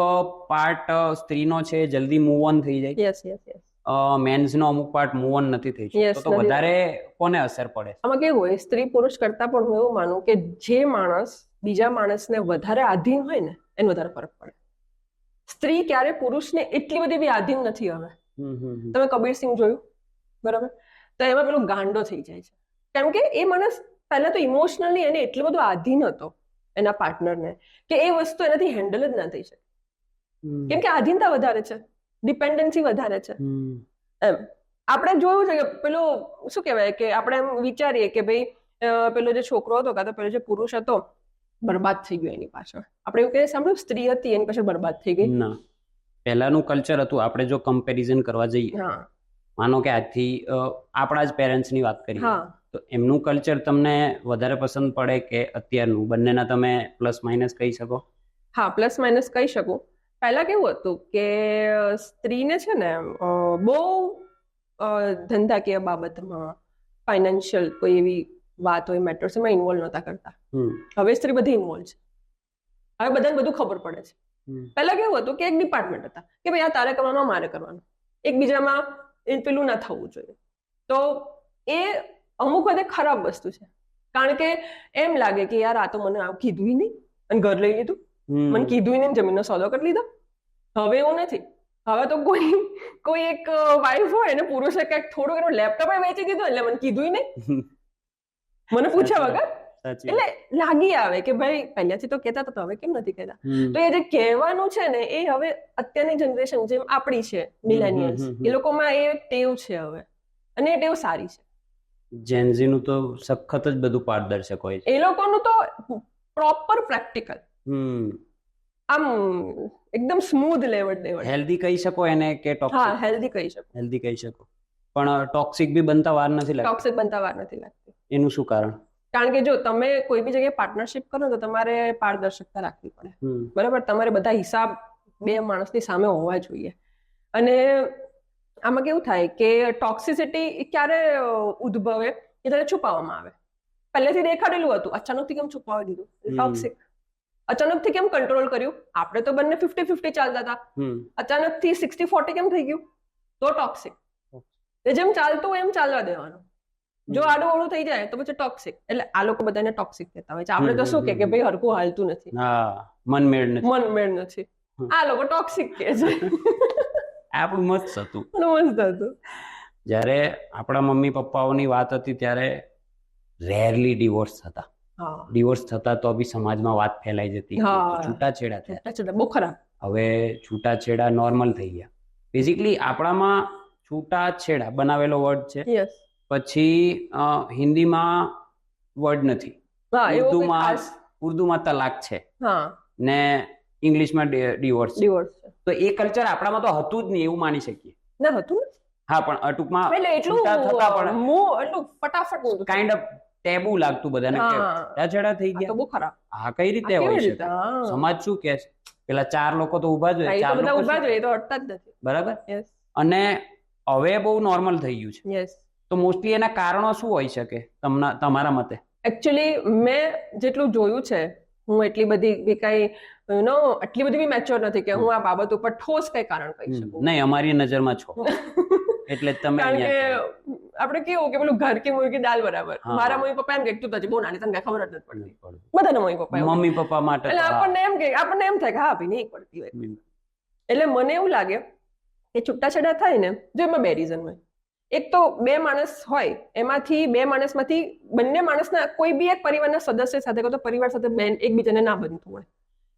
પાર્ટ સ્ત્રીનો છે જલ્દી મૂવ ઓન થઈ જાય, મેન્સનો અમુક પાર્ટ મૂવ ઓન નથી થઈ Yes, શકતો, તો નથી. વધારે કોને અસર પડે? આમાં કેવું હોય, સ્ત્રી પુરુષ કરતા પણ હું એવું માનું કે જે માણસ બીજા માણસને વધારે આધીન હોય ને એને વધારે ફરક પડે. સ્ત્રી ક્યારે પુરુષને એટલી બધી બી આધીન નથી હવે. તમે કબીરસિંહ જોયું, બરાબર? તો એમાં પેલો ગાંડો થઈ જાય છે, કેમ કે એ માણસ પહેલા તો ઇમોશનલી એને એટલો બધો આધીન હતો એના પાર્ટનરને કે એ વસ્તુ એનાથી હેન્ડલ જ ના થઈ શકે, કેમ કે આધીનતા વધારે છે, ડિપેન્ડન્સી વધારે છે. એમ આપણે જોયું છે કે પેલો શું કહેવાય કે આપણે એમ વિચારીએ કે ભાઈ પેલો જે છોકરો હતો કાં તો પેલો જે પુરુષ હતો બરબાદ થઈ ગયો એની પાછળ. આપણે એવું કહીએ સાંભળ્યું, સ્ત્રી હતી એની પાછળ બરબાદ થઈ ગઈ. ના, પહેલાનું કલ્ચર હતું. આપણે જો કમ્પેરિઝન કરવા જઈએ, હા માનો કે આજથી આપણા જ પેરેન્ટ્સની વાત કરીએ, હા તો એમનું કલ્ચર તમને વધારે પસંદ પડે કે અત્યારનું? બંનેના તમે પ્લસ માઇનસ કહી શકો? હા, પ્લસ માઇનસ કહી શકું. પહેલા કેવું હતું કે સ્ત્રીને છે ને બહુ ધંધાકીય બાબતમાં, ફાઇનાન્શિયલ કોઈ એવી વાત હોય, મેટર્સ એમાં ઇન્વોલ્વ નહોતા કરતા. હવે સ્ત્રી બધી ઇન્વોલ્વ છે, હવે બધાને બધું ખબર પડે છે. પહેલા કેવું હતું કે એક ડિપાર્ટમેન્ટ હતા કે ભાઈ આ તારે કરવાનું, મારે કરવાનું, એકબીજામાં પેલું ના થવું જોઈએ. તો એ અમુક વખતે ખરાબ વસ્તુ છે, કારણ કે એમ લાગે કે યાર આ તો મને આવું કીધું નહીં અને ઘર લઈ લીધું, મને કીધું નહીં, જમીનનો સોદો કરી લીધો. હવે એવું નથી. હવે તો કોઈ એક વાઈફ હોય ને પુરુષે કંઈક થોડું એનું લેપટોપ વેચી દીધું એટલે મને કીધું નહીં, મને પૂછ્યા વગર. એટલે લાગી આવે કે ભાઈ પહેલાથી તો કહેતા હતા, હવે કેમ નથી કહેતા? તો એ જે કહેવાનું છે ને એ હવે અત્યારની જનરેશન જેમ આપણી છે મિલેનિયલ્સ, એ લોકોમાં એ ટેવ છે હવે, અને એ ટેવ સારી છે. જેનઝીનું તો સખત જ બધું પારદર્શક હોય છે, એ લોકોનું તો પ્રોપર પ્રેક્ટિકલ, આમ એકદમ સ્મૂધ લેવડ દેવડ. હેલ્ધી કહી શકો એને કે ટોક્સિક? હા, હેલ્ધી કહી શકો. હેલ્ધી કહી શકો, પણ ટોક્સિક બી બનતા વાર નથી લાગતી. ટોક્સિક બનતા વાર નથી લાગતી. એનું શું કારણ? કારણ કે જો તમે કોઈ બી જગ્યાએ પાર્ટનરશિપ કરો તો તમારે પારદર્શકતા રાખવી પડે, બરાબર? તમારે બધા હિસાબ બે માણસની સામે હોવા જોઈએ. અને આમાં કેવું થાય કે ટોક્સિસિટી ક્યારે ઉદ્ભવે કે ત્યારે છુપાવવામાં આવે. પહેલેથી દેખાડેલું હતું, અચાનકથી કેમ છુપાવી દીધું? ટોક્સિક. અચાનકથી કેમ કંટ્રોલ કર્યું? આપણે તો બંને 50-50 ચાલતા હતા, અચાનકથી 60-40 કેમ થઈ ગયું? તો ટોક્સિક. જેમ ચાલતું એમ ચાલવા દેવાનું. જો આડું ઓળું થઈ જાય તો પછી ટોક્સિક. એટલે આ લોકો બધાને ટોક્સિક કહેતા હોય છે. આપણે તો શું કે ભાઈ હરખું હાલતું નથી, મનમેળ નથી, આ લોકો ટોક્સિક કહે છે. આપણું મત હતું. મસ્ત હતું. જ્યારે આપણા મમ્મી પપ્પાઓની વાત હતી ત્યારે રેરલી ડિવોર્સ થતા. ડિવોર્સ થતા તો બી સમાજમાં વાત ફેલાઈ જતી, છૂટાછેડા થયા. બહુ ખરાબ. હવે છૂટાછેડા નોર્મલ થઈ ગયા. બેઝિકલી આપણામાં છૂટાછેડા બનાવેલો વર્ડ છે, પછી હિન્દીમાં વર્ડ નથી, ઉર્દુમાં તલાક છે, ને ઇંગ્લિશમાં ડિવોર્સ. તો એ કલ્ચર આપણામાં તો હતું જ નહીં એવું માની શકીએ. ના હતું. હા, પણ ટૂંકમાં થતા પણ ફટાફટ કાઇન્ડ ઓફ ટેબુ લાગતું બધાને કે છૂટાછેડા થઈ ગયા. બહુ ખરાબ. હા, કઈ રીતે હોય શકે? સમાજ શું કહે છે? પેલા 4 લોકો તો ઉભા જ હોય, 4 લોકો ઉભા જ હોય તો અડતા જ નથી, બરાબર? અને હવે બહુ નોર્મલ થઈ ગયું છે. તો મોસ્ટલી એના કારણો શું હોઈ શકે તમારા મતે? એકચ્યુઅલી મેં જેટલું જોયું છે, હું એટલી બધી કઈ આટલી બધી બી મેચ્યોર નથી કે હું આ બાબત ઉપર ઠોસ કઈ કારણ કહી શકું. નહીં, અમારી નજરમાં છો એટલે તમે. કારણ કે આપણે કેવું કે પેલું ઘર કે મુર્ગી દાલ બરાબર. મારા મમ્મી પપ્પા એમ કે તું તો બહુ નાની, તને ખબર જ નથી પડતી. બધાના મમ્મી પપ્પા માટે એટલે આપણને એમ થાય કે હા ભાઈ નહીં પડતી હોય. એટલે મને એવું લાગે કે છૂટાછેડા થાય ને, જો એમાં 2 રીઝન હોય. એક તો 2 માણસ હોય, એમાંથી 2 માણસમાંથી બંને માણસના કોઈ બી એક પરિવારના સદસ્ય સાથે તો પરિવાર સાથે એકબીજાને ના બનતું હોય.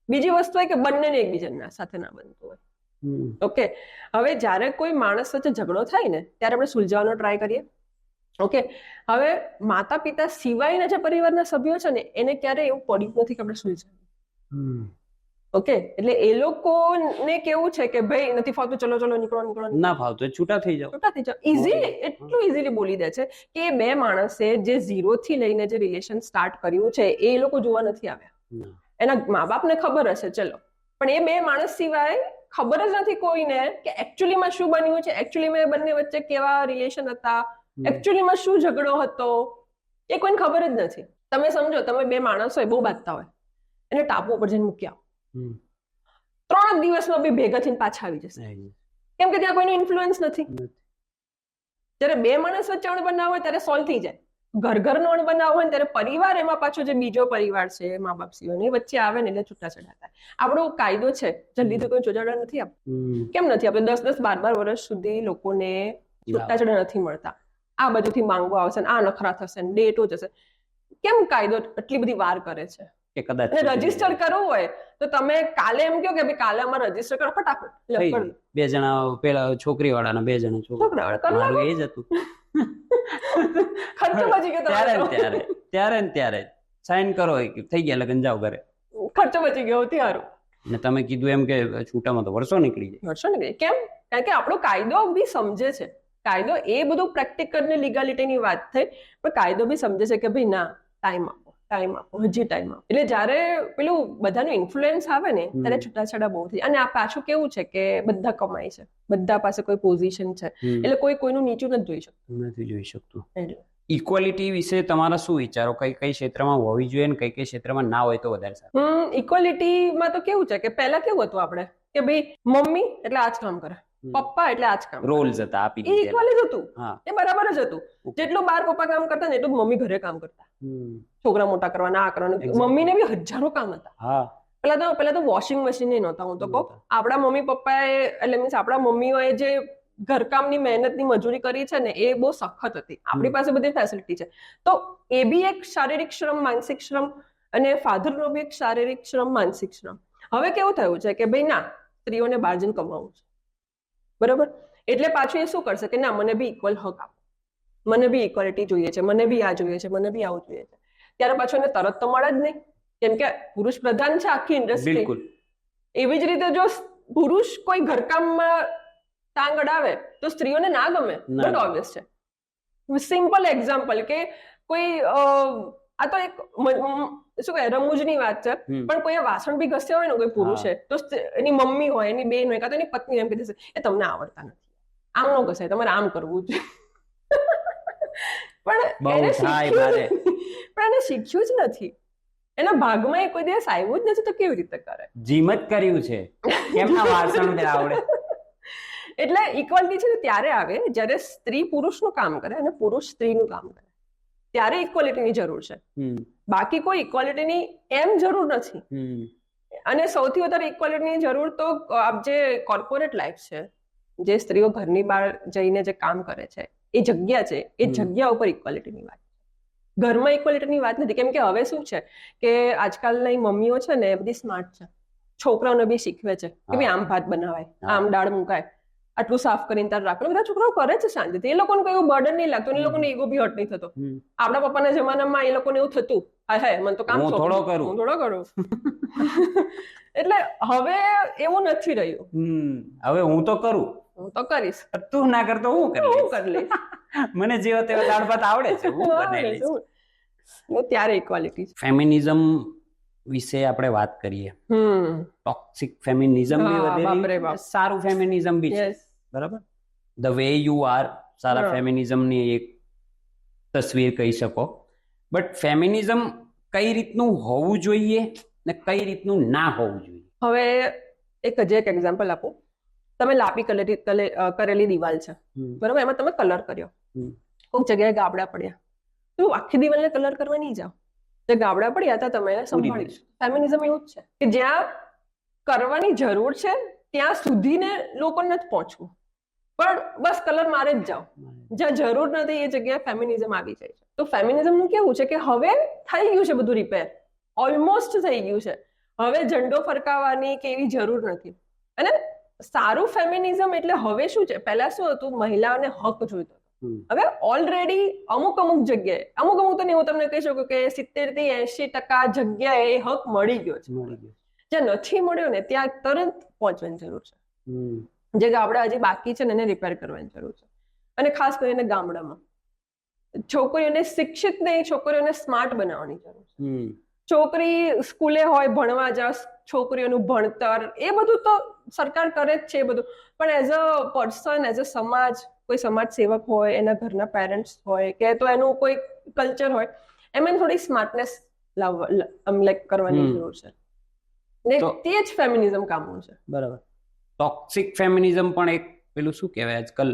બીજી વસ્તુ હોય કે બંનેને એકબીજાના સાથે ના બનતું હોય. ઓકે, હવે જ્યારે કોઈ માણસ વચ્ચે ઝઘડો થાય ને ત્યારે આપણે સુલઝાવવાનો ટ્રાય કરીએ. ઓકે, હવે માતા પિતા સિવાયના જે પરિવારના સભ્યો છે ને એને ક્યારે એવું પડ્યું નથી કે આપણે સુલઝાવીએ. ઓકે, એટલે એ લોકોને કેવું છે કે ભાઈ નથી ફાવતું, ચલો નીકળો. ના ફાવતું છૂટા થઈ જાવ. ઇઝીલી, એટલું ઇઝીલી બોલી દે છે કે 2 માણસે જે 0 થી લઈને જે રિલેશન સ્ટાર્ટ કર્યું છે એ લોકો જોવા નથી આવ્યા. એના મા બાપને ખબર હશે, ચલો, પણ એ 2 માણસ સિવાય ખબર જ નથી કોઈને કે એકચ્યુઅલીમાં શું બન્યું છે, એકચ્યુઅલીમાં બંને વચ્ચે કેવા રિલેશન હતા, એકચ્યુઅલીમાં શું ઝઘડો હતો, એ કોઈને ખબર જ નથી. તમે સમજો, તમે 2 માણસ હોય, બહુ બાંધતા હોય, એને ટાપુ ઉપર જઈને મૂક્યા, 3 દિવસમાં બી ભેગા થઈને પાછા આવી જશે, કેમ કે ત્યાં કોઈનું ઇન્ફ્લુઅન્સ નથી. જ્યારે બે માણસ વચ્ચે અણબનાવ હોય ત્યારે સોલ્વ થઈ જાય. ઘરનો અણબનાવ હોય ને ત્યારે પરિવાર, એમાં પાછો જે બીજો પરિવાર છે મા બાપ સિવાય, એ વચ્ચે આવે ને એટલે છૂટાછેડા થાય. આપણો કાયદો છે જલ્દીથી કોઈ છૂટાછેડા નથી આપતો. કેમ નથી આપતો? 10-12 વર્ષ સુધી લોકોને છૂટાછેડા નથી મળતા. આ બધુંથી માંગવો આવશે, આ નખરા થશે, ડેટો જશે. કેમ કાયદો એટલી બધી વાર કરે છે? કે કદાચ રજીસ્ટર કરવું હોય તો તમે કાલે એમ કહો કે ભાઈ કાલે અમારે રજીસ્ટર કરો, ફટાફટ. 2 જણા પેલા છોકરી વાળા 2 જણા છોકરા વાળા, એ જ હતું. ખર્ચો બચી ગયો. ત્યારે સાઈન કરો, થઈ ગયા લગ્ન, જાઓ ઘરે, ખર્ચો બચી ગયો. સારું. ને તમે કીધું એમ કે છૂટામાં તો વર્ષો નીકળી જાય. કેમ? કારણ કે આપણો કાયદો બી સમજે છે. કાયદો એ બધું પ્રેક્ટિકલ ને લીગાલિટીની વાત થઈ, પણ કાયદો બી સમજે છે કે ભાઈ ના, ટાઈમ આપો, હજી ટાઈમ આપો. એટલે જયારે પેલું બધાનું ઇન્ફ્લુએન્સ આવે ને ત્યારે છૂટાછેડા બહુ થઈ. અને આ પાછું કેવું છે કે બધા કમાય છે, બધા પાસે કોઈ પોઝિશન છે, એટલે કોઈ કોઈનું નીચું નથી જોઈ શકતું. ઇક્વાલિટી વિશે તમારા શું વિચારો? કઈ ક્ષેત્રમાં હોવી જોઈએ ને કઈ ક્ષેત્રમાં ના હોય તો વધારે સારું? ઇક્વાલિટીમાં તો કેવું છે કે પહેલા કેવું હતું આપણે કે ભાઈ મમ્મી એટલે આ જ કામ કરે, પપ્પા એટલે આ જ કામ. રોલ્સ હતા, આપી દીધેલા. ઇક્વલ જ હતું, એ બરાબર જ હતું. જેટલું બાર પપ્પા કામ કરતા ને એટલું મમ્મી ઘરે કામ કરતા. છોકરા મોટા કરવાના, આ કરવાનું. મમ્મીને બી હજારો કામ હતા. પેલા તો વોશિંગ મશીન નહોતા. હું તો કહું આપણા મમ્મી પપ્પાએ, એટલે મીન્સ આપણા મમ્મીઓએ જે ઘરકામની મહેનતની મજૂરી કરી છે ને, એ બહુ સખત હતી. આપણી પાસે બધી ફેસિલિટી છે, તો એ બી એક શારીરિક શ્રમ, માનસિક શ્રમ, અને ફાધરનો બી એક શારીરિક શ્રમ, માનસિક શ્રમ. હવે કેવું થયું છે કે ભાઈ ના, સ્ત્રીઓને બહાર જઈને કમાવું છે, બરોબર? એટલે પાછું એ શું કરશે કે ના, મને બી ઇક્વલ હક આપો, મને બી ઇક્વાલિટી જોઈએ છે, મને બી આ જોઈએ છે, મને બી આવું જોઈએ છે. ત્યારે પાછું એને તરત તો મળે જ નહીં, કેમ કે પુરુષ પ્રધાન છે આખી ઇન્ડસ્ટ્રી. એવી જ રીતે જો પુરુષ કોઈ ઘરકામમાં ટાંગ અડાવે તો સ્ત્રીઓને ના ગમે. બટ ઓબ્વિયસ છે. સિમ્પલ એક્ઝામ્પલ કે કોઈ આ તો એક શું કહે, રમૂજની વાત છે, પણ કોઈ વાસણ બી ઘસ્યા હોય ને કોઈ પુરુષે, તો એની મમ્મી હોય, એની બેન હોય, કાં તો એની પત્ની એમ કહી દેશે, એ તમને આવડતા નથી, આમ ન ઘસાય, તમારે આમ કરવું છે. પણ એને શીખ્યું જ નથી, એના ભાગમાં એ કોઈ દિવસ આવ્યું જ નથી, તો કેવી રીતે કરે? જીમ જ કર્યું છે, કેમના વાસણ આવડે? એટલે ઇક્વાલિટી છે ત્યારે આવે જ્યારે સ્ત્રી પુરુષનું કામ કરે અને પુરુષ સ્ત્રીનું કામ કરે, ત્યારે ઇક્વાલિટીની જરૂર છે. બાકી કોઈ ઇક્વાલિટીની એમ જરૂર નથી. અને સૌથી વધારે ઇક્વાલિટીની જરૂર તો જે કોર્પોરેટ લાઈફ છે, જે સ્ત્રીઓ ઘરની બહાર જઈને જે કામ કરે છે, એ જગ્યા છે, એ જગ્યા ઉપર ઇક્વાલિટીની વાત. ઘરમાં ઇક્વાલિટીની વાત નથી, કેમ કે હવે શું છે કે આજકાલની મમ્મીઓ છે ને એ બધી સ્માર્ટ છે, છોકરાઓને બી શીખવે છે કે ભાઈ આમ ભાત બનાવાય, આમ દાળ મુકાય, આટલું સાફ કરીને તાર રાખવાનું. બધા છોકરાઓ કરે છે શાંતિથી, એ લોકોને કોઈ એવું બર્ડન નહીં લાગતું, એ લોકોને ઈગો બી હર્ટ નહીં થતો. આપણા પપ્પાના જમાનામાં એ લોકોને એવું થતું, હાય મને તો કામ થોડો કરું. એટલે હવે એવું નથી રહ્યું. હવે હું તો કરું, હું તો કરીશ, તું ના કરતો હું કરી લઈશ. મને જેવા તેવા દાળ ભાત આવડે છે, હું બનાવી લઈશ. ત્યારે ઇક્વાલિટી. ફેમિનિઝમ વિશે આપણે વાત કરીએ. ટોક્સિક ફેમિનિઝમ બી વધેલી, સારું ફેમિનિઝમ બી છે, બરાબર? ધ વે યુ આર સારા ફેમિનિઝમની એક તસવીર કહી શકો. બટ ફેમિનિઝમ કઈ રીતનું હોવું જોઈએ ને કઈ રીતનું ના હોવું જોઈએ? હવે એક એક્ઝામ્પલ આપો. તમે લાપી કરેલી દિવાલ છે, બરાબર? એમાં તમે કલર કર્યો, કોઈક જગ્યાએ ગાબડા પડ્યા, તો આખી દિવાલને કલર કરવા નહીં જાઓ. જે ગાબડા પડ્યા હતા તમે સંભાળીશું. ફેમિનિઝમ એવું જ છે કે જ્યાં કરવાની જરૂર છે ત્યાં સુધીને લોકોને નથી પહોંચવું, પણ બસ કલર મારે જ જાઓ. જ્યાં જરૂર નથી એ જગ્યાએ ફેમિનિઝમ આવી જાય છે. તો ફેમિનિઝમનું કેવું છે કે હવે થઈ ગયું છે બધું રિપેર, ઓલમોસ્ટ થઈ ગયું છે. હવે ઝંડો ફરકાવવાની કે એવી જરૂર નથી. અને સારું ફેમિનિઝમ એટલે હવે શું છે, પહેલા શું હતું, મહિલાઓને હક જોઈતો. હવે ઓલરેડી અમુક જગ્યાએ, અમુક તો નહીં, હું તમને કહી શકું કે 70 થી 80% જગ્યાએ એ હક મળી ગયો છે. જ્યાં નથી મળ્યો ને ત્યાં તરત પહોંચવાની જરૂર છે. જે ગામડા હજી બાકી છે ને એને રિપેર કરવાની જરૂર છે. અને ખાસ કરીને ગામડામાં છોકરીઓને શિક્ષિત નહીં, છોકરીઓને સ્માર્ટ બનાવવાની જરૂર છે. છોકરી સ્કૂલે હોય, ભણવા જાય, છોકરીઓનું ભણતર એ બધું તો સરકાર કરે જ છે એ બધું, પણ as a person, as a સમાજ, કોઈ સમાજ સેવક હોય, એના ઘરના પેરેન્ટ્સ હોય કે તો એનું કોઈ કલ્ચર હોય, એમાં થોડી સ્માર્ટનેસ કરવાની જરૂર છે. ને તે જ ફેમિનિઝમ કામનું છે. બરાબર. ટોક્સિક ફેમિનિઝમ પણ એક પેલું શું કહેવાય આજકાલ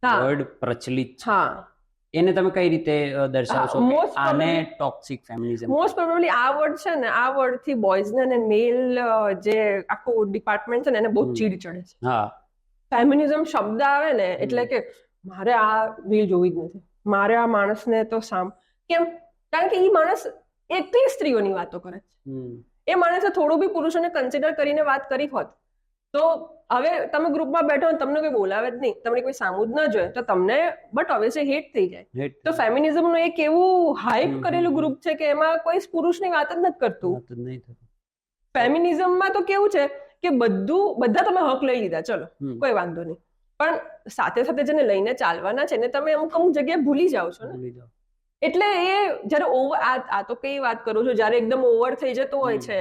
વર્ડ પ્રચલિત છે, હા, એને તમે કઈ રીતે દર્શાવશો કે most આને probably- toxic feminism? Most probably આ વર્ડ છે ને, આ વર્ડ થી બોયઝ ને અને મેલ જે આખું ડિપાર્ટમેન્ટ છે ને એને બહુ ચીડ ચડે છે. હા, ફેમિનિઝમ શબ્દ આવે ને એટલે કે મારે આ રીલ જોવી જ નથી, મારે આ માણસને તો કેમ? કારણ કે એ માણસ એકલી સ્ત્રીઓની વાતો કરે છે. એ માણસે થોડું બી પુરુષોને કન્સિડર કરીને વાત કરી હોત તો હવે તમે ગ્રુપમાં બેઠો ને તમને કોઈ બોલાવે જ નહીં, તમને કોઈ સામું જ ન જોઈએ તો તમને બટ ઓબ્વિયસલી હેટ થઈ જાય. તો ફેમિનિઝમ નું એક એવું હાઇપ કરેલું ગ્રુપ છે કે એમાં કોઈ પુરુષની વાત જ નથી કરતું. ફેમિનિઝમમાં તો કેવું છે કે બધા તમે હક લઈ લીધા, ચલો કોઈ વાંધો નહીં, પણ સાથે સાથે જેને લઈને ચાલવાના છે ને તમે અમુક જગ્યાએ ભૂલી જાઓ છો ને. એટલે એ જયારે ઓવર આ તો કઈ વાત કરું છું, જયારે એકદમ ઓવર થઈ જતો હોય છે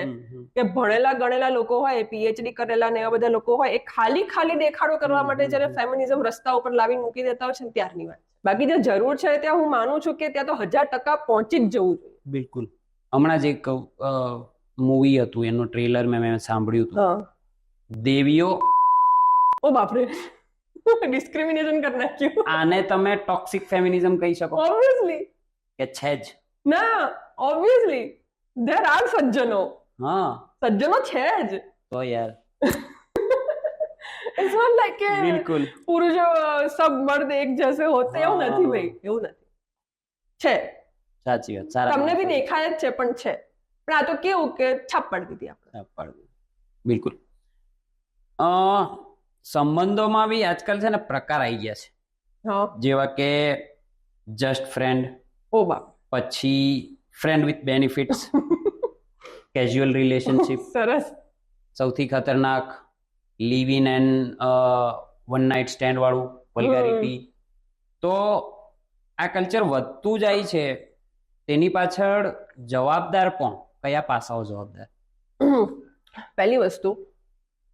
કે ભણેલા ગણેલા લોકો હોય, પીએચડી કરેલા ને એવા બધા લોકો હોય, એ ખાલી દેખાડો કરવા માટે જયારે ફેમિનિઝમ રસ્તા ઉપર લાવીને મૂકી દેતા હોય છે ને ત્યારની વાત. બાકી જે જરૂર છે ત્યાં હું માનું છું કે ત્યાં તો 1000% પહોંચી જ જવું જોઈએ. બિલકુલ. હમણાં જ એક મૂવી હતું, એનું ટ્રેલર મેં સાંભળ્યું હતું, દેવીઓ. ઓ બાપરે, ડિસ્ક્રિમિનેશન કરી નાખ્યું. આને તમે ટોક્સિક ફેમિનિઝમ કહી શકો? ઓબ્વિયસલી કે છે જ ના, ઓબ્વિયસલી ધેર આર સજ્જનો. હા, સજ્જનો છે જ તો યાર. ઇટ્સ નોટ લાઈક કે બિલકુલ પુરુષો સબ મર્દ એક જૈસે હોતે, એવું નથી ભાઈ, એવું નથી. છે, સાચી વાત. સારા તમને બી દેખાય જ છે પણ છે, પણ આ તો કેવું કે છાપ પાડી દીધી આપણે. બિલકુલ. સંબંધોમાં બી આજકાલ છે ને પ્રકાર આવી ગયા છે. હા, જેવા કે જસ્ટ ફ્રેન્ડ, ઓ બાપ, પછી friend with benefits, casual relationship, સરસ, સૌથી ખતરનાક live in and one night stand વાળું વલ્ગારિટી. તો આ કલ્ચર વધતું જાય છે, તેની પાછળ જવાબદાર કોણ? કયા પાસાઓ જવાબદાર? પહેલી વસ્તુ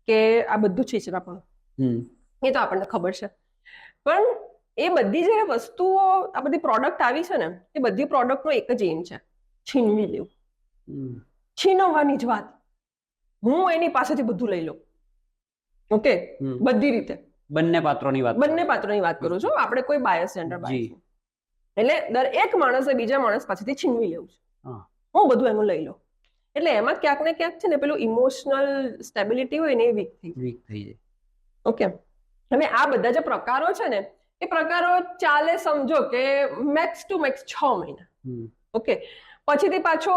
કે આ બધું છીછરાપણું, એ તો આપણને ખબર છે, પણ એ બધી જે વસ્તુઓ, આ બધી પ્રોડક્ટ આવી છે ને, એ બધી પ્રોડક્ટનો એક જ એમ છે, છીનવી લેવું. છીનવવાની જ વાત. હું એની પાસેથી બધું લઈ લઉં. ઓકે, બધી રીતે બંને પાત્રોની વાત કરું છું, આપણે કોઈ બાયસ જેન્ડર બાયસ. એટલે દરેક માણસે બીજા માણસ પાસેથી છીનવી લેવું છે, હું બધું એનું લઈ લઉં. એટલે એમાં ક્યાંક ને ક્યાંક છે ને પેલું ઇમોશનલ સ્ટેબિલિટી હોય ને એ વીક થઈ જાય. ઓકે, હવે આ બધા જે પ્રકારો છે ને, એ પ્રકારો ચાલે સમજો કે મેક્સ ટુ મેક્સ 6 મહિના. ઓકે, પછીથી પાછો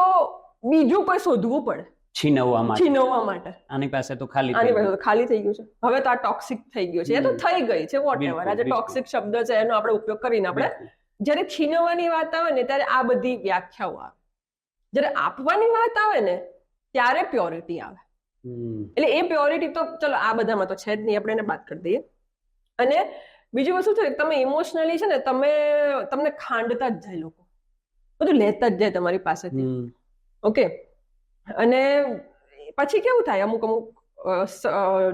બીજું કોઈ શોધવું પડે છીનવવા માટે. આની પાસે તો ખાલી થઈ ગયું છે, હવે તો આ ટોક્સિક થઈ ગયું છે, એ તો થઈ ગઈ છે, વોટએવર. આજે ટોક્સિક શબ્દ છે, એનો આપણે ઉપયોગ કરીને આપણે જ્યારે છીનવવાની વાત આવે ને ત્યારે આ બધી વ્યાખ્યાઓ આવે. જ્યારે આપવાની વાત આવે ને ત્યારે પ્યોરિટી આવે. એટલે એ પ્યોરિટી તો ચલો આ બધામાં તો છે જ નહીં, આપણે એને બાદ કરી દઈએ. અને બીજી વસ્તુ છે, તમે ઇમોશનલી છે ને તમને ખાંડતા જ જાય, લોકો બધું લેતા જ જાય તમારી પાસેથી. ઓકે, અને પછી કેવું થાય અમુક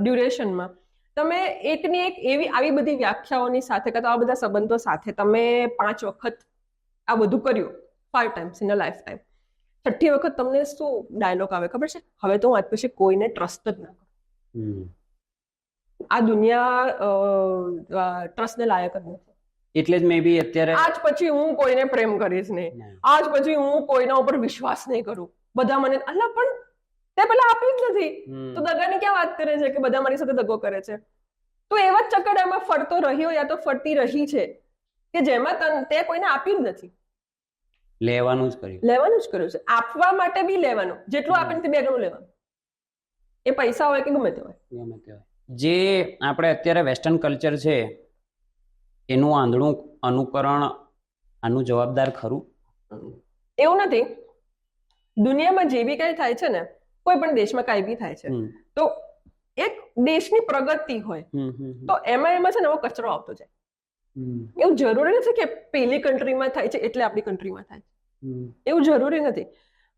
ડ્યુરેશનમાં તમે એકની એક એવી આવી બધી વ્યાખ્યાઓની સાથે કે આ બધા સંબંધો સાથે તમે 5 વખત આ બધું કર્યું, 5 times in a lifetime, 6ઠ્ઠી વખત તમને શું ડાયલોગ આવે ખબર છે? હવે તો હું આજ પછી કોઈને ટ્રસ્ટ જ ના કરું. આ દુનિયા ટ્રસ્ટને લાયક જ નથી. એટલે જ મે બી અત્યારે આજ પછી હું કોઈને પ્રેમ કરીશ નહીં, આજ પછી હું કોઈના ઉપર વિશ્વાસ નહીં કરું. બધા મને અલ્લા પણ તે પેલા આપ્યું જ નથી, તો દગાની ક્યાં વાત કરે છે કે બધા મારી સાથે દગો કરે છે? તો એવા જ ચકડામાં ફરતો રહ્યો યા તો ફરતી રહી છે કે જેમાં તે કોઈને આપ્યું જ નથી, લેવાનું જ કર્યું છે. આપવા માટે બી લેવાનું, જેટલું આપે તે 2 ગણું લેવાનું. એ પૈસા હોય કે ગમે તે હોય. જે આપણે અત્યારે વેસ્ટર્ન કલ્ચર છે એનું આંધળું અનુકરણ આનું જવાબદાર ખરું? એવું નથી. દુનિયામાં જે બી કઈ થાય છે ને, કોઈ પણ દેશમાં કઈ બી થાય છે, તો એક દેશની પ્રગતિ હોય તો એમાં છે ને એવો કચરો આવતો જાય. એવું જરૂરી નથી કે પેલી કન્ટ્રીમાં થાય છે એટલે આપણી કન્ટ્રીમાં થાય છે, એવું જરૂરી નથી.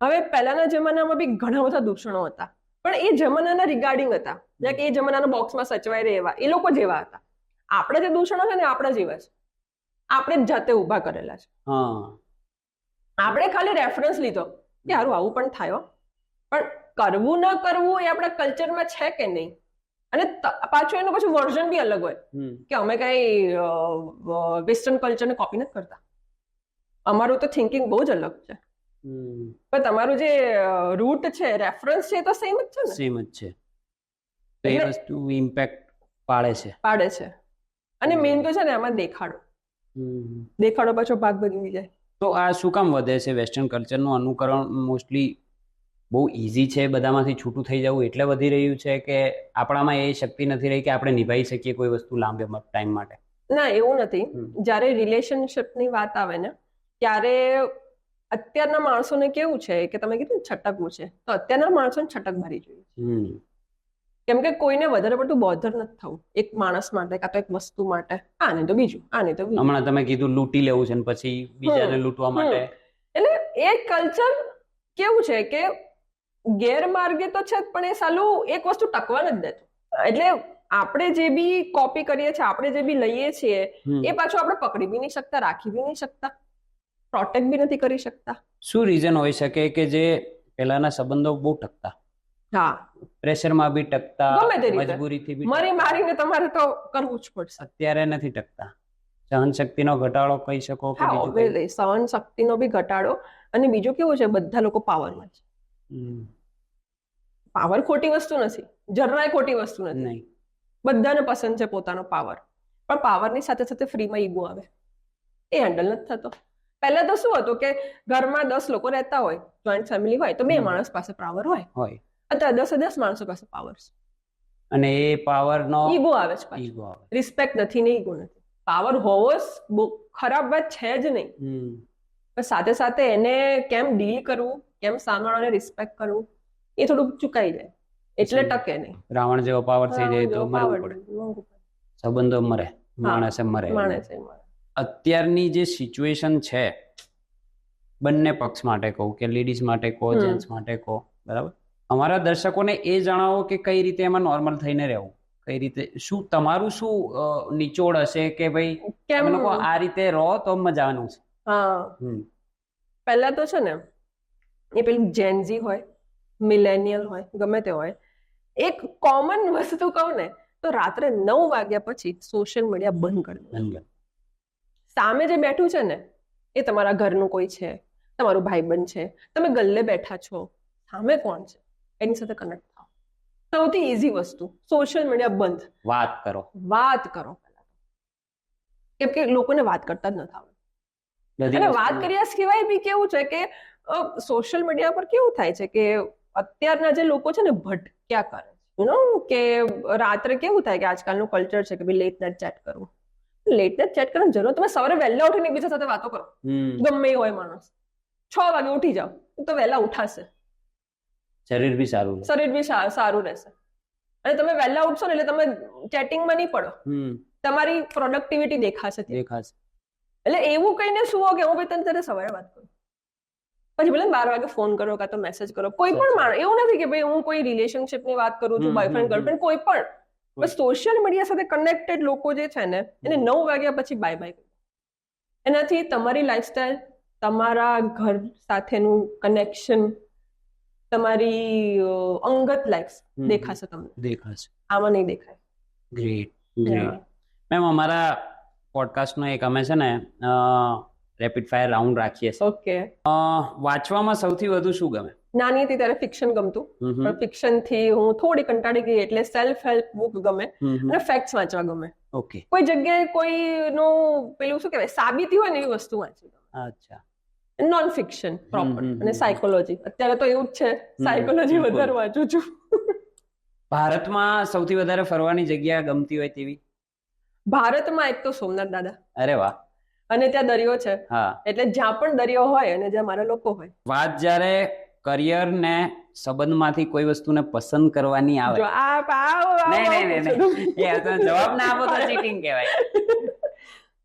હવે પહેલાના જમાનામાં બી ઘણા બધા દૂષણો હતા, પણ એ જમાનાના રિગાર્ડિંગ હતા, જેમ કે એ જમાનાના બોક્સમાં સચવાઈ રહેવા એ લોકો જેવા હતા. આપણે જે દૂષણો છે ને આપણા જેવા છે, આપણે જ જાતે ઉભા કરેલા છે. આપણે ખાલી રેફરન્સ લીધો કે હારું આવું પણ થાય, પણ કરવું ન કરવું એ આપણા કલ્ચરમાં છે કે નહીં અને પાછું એનું પાછું વર્ઝન બી અલગ હોય કે અમે કઈ વેસ્ટર્ન કલ્ચરને કોપી નથી કરતા. અમારું તો થિંકિંગ બહુ જ અલગ છે, પણ તમારું જે રૂટ છે, રેફરન્સ છે, એ તો સેમ જ છે ને. સેમ જ છે. તો એ વસ્તુ ઇમ્પેક્ટ પાડે છે. અને મેઇન તો છે ને એમાં દેખાડો પાછો ભાગ બની જાય. તો આ શું કામ વધે છે? વેસ્ટર્ન કલ્ચરનું અનુકરણ મોસ્ટલી બહુ ઇઝી છે, બધામાંથી છૂટું થઈ જવું એટલે વધી રહ્યું છે કે આપણામાં એ શક્તિ નથી રહી કે આપણે નિભાવી શકીએ કોઈ વસ્તુ લાંબે ટાઈમ માટે? ના, એવું નથી. જ્યારે રિલેશનશિપની વાત આવે ને ત્યારે અત્યારના માણસોને કેવું છે કે તમે કીધું છટકવું છે, તો અત્યારના માણસોને છટક મારી જોઈએ. કેમ કે કોઈને વધારે પડતું બોધર નથી થવું એક માણસ માટે કાં તો એક વસ્તુ માટે. આને તો બીજું. હમણાં તમે કીધું લૂંટી લેવું છે ને પછી બીજાને લૂંટવા માટે. એટલે એ કલ્ચર કેવું છે કે ગેરમાર્ગે તો છે પણ એ સાલું એક વસ્તુ ટકવા નથી દેતું. એટલે આપણે જે બી કોપી કરીએ છીએ, આપણે જે બી લઈએ છીએ, એ પાછું આપણે પકડી બી નહીં શકતા, રાખી બી નહીં શકતા, પ્રોટેક્ટ બી નથી કરી શકતા. શું રીઝન હોઈ શકે કે જે પહેલાના સંબંધો બહુ ટકતા? હા, પ્રેશરમાં બી ટકતા, ગમે તે રીતે મજબૂરીથી બી મારીને તમારે તો કરવું જ પડશે. અત્યારે નથી ટકતા. સહન શક્તિનો ઘટાડો કહી શકો કે બીજું સહન શક્તિનો બી ઘટાડો. અને બીજું કેવું છે, બધા લોકો પાવરમાં છે. પાવર ખોટી વસ્તુ નથી, જરાય ખોટી વસ્તુ નથી. બધાને પસંદ છે પોતાનો પાવર, પણ પાવરની સાથે સાથે ફ્રીમાં ઈગો આવે, એ હેન્ડલ નથી થતો. પહેલા તો શું હતું કે ઘરમાં 10 લોકો રહેતા હોય, જોઈન્ટ ફેમિલી હોય, તો 2 માણસ પાસે પાવર હોય. અત્યારે 10 માણસો પાસે પાવર છે, અને એ પાવરનો ઈગો આવે છે. રિસ્પેક્ટ નથી ને ઈગો નથી. પાવર હોવો બહુ ખરાબ વાત છે જ નહીં, પણ સાથે સાથે એને કેમ ડીલ કરવું, કેમ સામેવાળાને રિસ્પેક્ટ કરવું, એ થોડું ચૂકાઈ જાય એટલે ટકે નહીં. રાવણ જેવો પાવર થઈ જાય તો મરવું પડે, સંબંધો મરે, માણસે મરે. અત્યારની જે સિચ્યુએશન છે, બંને પક્ષ માટે કહું કે લેડીઝ માટે કહો, જેન્ટ્સ માટે કહો, બરાબર, અમારા દર્શકોને એ જણાવો કે કઈ રીતે એમાં નોર્મલ થઈને રહેવું, કઈ રીતે, શું તમારું શું નિચોડ હશે કે ભાઈ તમે લોકો આ રીતે રહો તો મજાનું છે? હા, પહેલા તો છે ને એ પેલું જેનઝી હોય, મિલેનિયલ હોય, ગમે તે હોય, એક કોમન વસ્તુ કહું ને તો રાત્રે 9 વાગ્યા પછી સોશિયલ મીડિયા બંધ કરી દે. સામે જે બેઠું છે ને એ તમારા ઘરનું કોઈ છે, તમારું ભાઈબંધ છે, તમે ગલ્લે બેઠા છો, સામે કોણ છે એની સાથે કનેક્ટ થાઓ. સૌથી ઈઝી વસ્તુ, સોશિયલ મીડિયા બંધ. વાત કરો પહેલા, કેમ કે લોકોને વાત કરતા જ નથી આવડતું. અને વાત કર્યા સિવાય બી કેવું છે કે સોશિયલ મીડિયા પર કેવું થાય છે કે અત્યારના જે લોકો છે ને ભટક્યા કરે છે. કે રાત્રે કેવું થાય કે આજકાલનું કલ્ચર છે કે ભાઈ લેટ નાઇટ ચેટ કરવું. લેટ નાઇટ ચેટ કરવાની જરૂર, તમે સવારે વહેલા ઉઠીને એકબીજા સાથે વાતો કરો, ગમે એ હોય માણસ. 6 વાગે ઉઠી જાઓ તો વહેલા ઉઠાશે, શરીર બી સારું રહેશે. અને તમે વહેલા ઉઠશો ને એટલે તમે ચેટિંગમાં નહીં પડો, તમારી પ્રોડક્ટિવિટી દેખાશે. એટલે એવું કહીને શું હો કે હું ભાઈ તને સવારે વાત કરું, પછી ભલે 12 વાગે ફોન કરો કાં તો મેસેજ કરો. કોઈ પણ માણસ એવું નથી કે ભાઈ હું કોઈ રિલેશનશિપની વાત કરું છું, બોયફ્રેન્ડ ગર્લફ્રેન્ડ, કોઈ પણ. સોશિયલ મીડિયા સાથે કનેક્ટેડ લોકો જે છે ને એને 9 વાગ્યા પછી બાય બાય. એનાથી તમારી લાઈફસ્ટાઈલ, તમારા ઘર સાથેનું કનેક્શન, તમારી અંગત લાઈફ દેખાશે તમને. આમાં નહીં દેખાય. ગ્રેટ. મેમ, અમારા પોડકાસ્ટનો એક અમે છે ને રેપિડ ફાયર રાઉન્ડ રાખીએ છીએ. ઓકે. વાંચવામાં સૌથી વધુ શું ગમે? નાની હતી ત્યારે ફિક્શન ગમતું, પણ ફિક્શન થી હું થોડી કંટાળી ગઈ એટલે સેલ્ફ હેલ્પ બુક ગમે અને ફેક્ટ્સ વાંચવા ગમે. ઓકે. કોઈ જગ્યાએ કોઈનું પેલું શું કહેવાય સાબિતી હોય ને એવી વસ્તુ વાંચવી. અચ્છા. નોન ફિક્શન પ્રોપર અને સાયકોલોજી. અત્યારે તો એવું જ છે, સાયકોલોજી વધારે વાંચું છું. ભારતમાં સૌથી વધારે ફરવાની જગ્યા ગમતી હોય તેવી? ભારતમાં એક તો સોમનાથ દાદા. અરે વાહ. અને ત્યાં દરિયો છે, એટલે જ્યાં પણ દરિયો હોય અને જ્યાં મારા લોકો હોય. વાત જ્યારે કરિયર ને સંબંધમાંથી કોઈ વસ્તુને પસંદ કરવાની આવે, જવાબ ના આપો તો ચીટિંગ કહેવાય.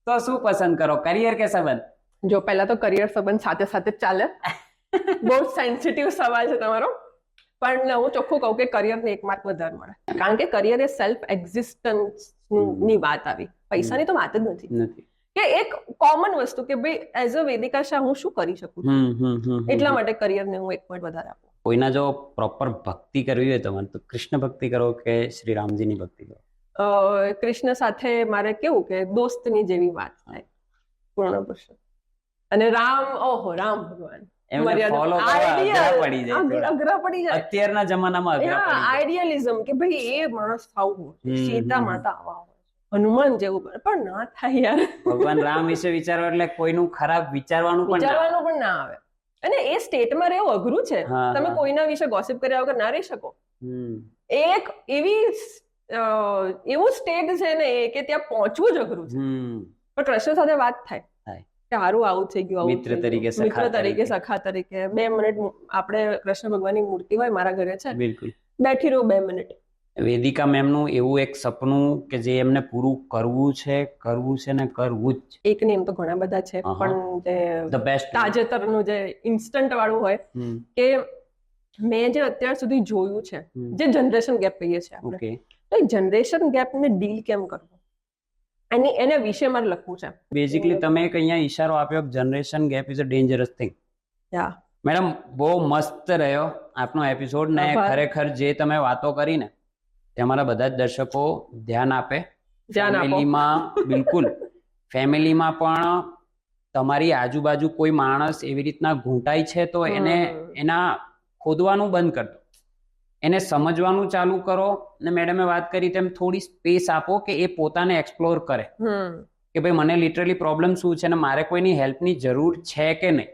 તો શું પસંદ કરો, કરિયર કે સંબંધ? જો પહેલા તો કરિયર સંબંધ સાથે સાથે જ ચાલે. બહુ સેન્સિટિવ સવાલ છે તમારો, પણ હું ચોખ્ખું કહું કે કરિયરને 1 માર્ક વધારે મળે, કારણ કે કરિયર એ સેલ્ફ એક્ઝિસ્ટન્સ ની વાત આવી, પૈસાની તો વાત જ નથી. કે એક કોમન વસ્તુ કે ભાઈ એઝ અ વેદિકા શાહ હું શું કરી શકું, એટલા માટે કરિયરને હું 1 પોઈન્ટ વધારે આપું. કોઈના જો પ્રોપર ભક્તિ કરવી હોય તમારે તો કૃષ્ણ ભક્તિ કરો કે શ્રી રામજીની ભક્તિ કરો? કૃષ્ણ સાથે મારે કેવું કે દોસ્તની જેવી વાત થાય પૂર્ણ પુરુષ, અને રામ ભગવાન એમને follow કરવા અઘરા પડી જાય, અઘરા પડી જાય અત્યારના જમાનામાં અઘરા પડી જાય. આઈડિયલિઝમ કે ભાઈ એ માણસ થવું, સીતા માતા આવા હોય, હનુમાન જેવું, પણ ના થાય યાર. ભગવાન રામ વિશે વિચારો એટલે કોઈનું ખરાબ વિચારવાનું પણ ના આવે. અને એ સ્ટેટમાં રહેવું અઘરું છે. તમે કોઈના વિશે ગોસિપ કર્યા વગર ના રહી શકો. એક એવું સ્ટેટ છે ને કે ત્યાં પહોંચવું જ અઘરું છે. પણ કૃષ્ણ સાથે વાત થાય કે હારું આવું થઈ ગયું, મિત્ર તરીકે સખા તરીકે 2 મિનિટ આપણે કૃષ્ણ ભગવાનની મૂર્તિ હોય મારા ઘરે છે, બિલકુલ બેઠી રહું 2 મિનિટ. વેદિકા મેમનું એવું એક સપનું કે જે એમને પૂરું કરવું છે ને કરવું જ. એક ને એમ તો ઘણા બધા છે, પણ જે તાજેતરનું જે ઇન્સ્ટન્ટ વાળું હોય કે મેં જે અત્યાર સુધી જોયું છે, જે જનરેશન ગેપ કહીએ છીએ આપણે, તો એ જનરેશન ગેપને ડીલ કેમ કરવો એને વિશે મારે લખવું છે. બેઝિકલી તમે એક અહીંયા ઈશારો આપ્યો, generation gap is a dangerous thing. Madam બહુ મસ્ત રહ્યો આપનો એપિસોડ, ને ખરેખર જે તમે વાતો કરી ને તે અમારા બધા જ દર્શકો ધ્યાન આપે. ફેમિલીમાં બિલકુલ, ફેમિલીમાં પણ તમારી આજુબાજુ કોઈ માણસ એવી રીતના ઘૂંટાય છે તો એના ખોદવાનું બંધ કરતો, એને સમજવાનું ચાલુ કરો. ને મેડમે વાત કરી તેમ થોડી સ્પેસ આપો કે એ પોતાને એક્સપ્લોર કરે કે ભાઈ મને લિટરલી પ્રોબ્લેમ શું છે ને મારે કોઈની હેલ્પની જરૂર છે કે નહીં.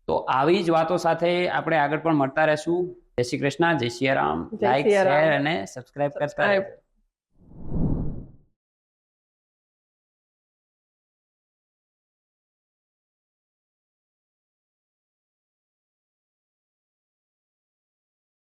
તો આવી જ વાતો સાથે આપણે આગળ પણ મળતા રહેશું. જય શ્રી કૃષ્ણ, જય શ્રી રામ. લાઈક, શેર અને સબસ્ક્રાઇબ કરતા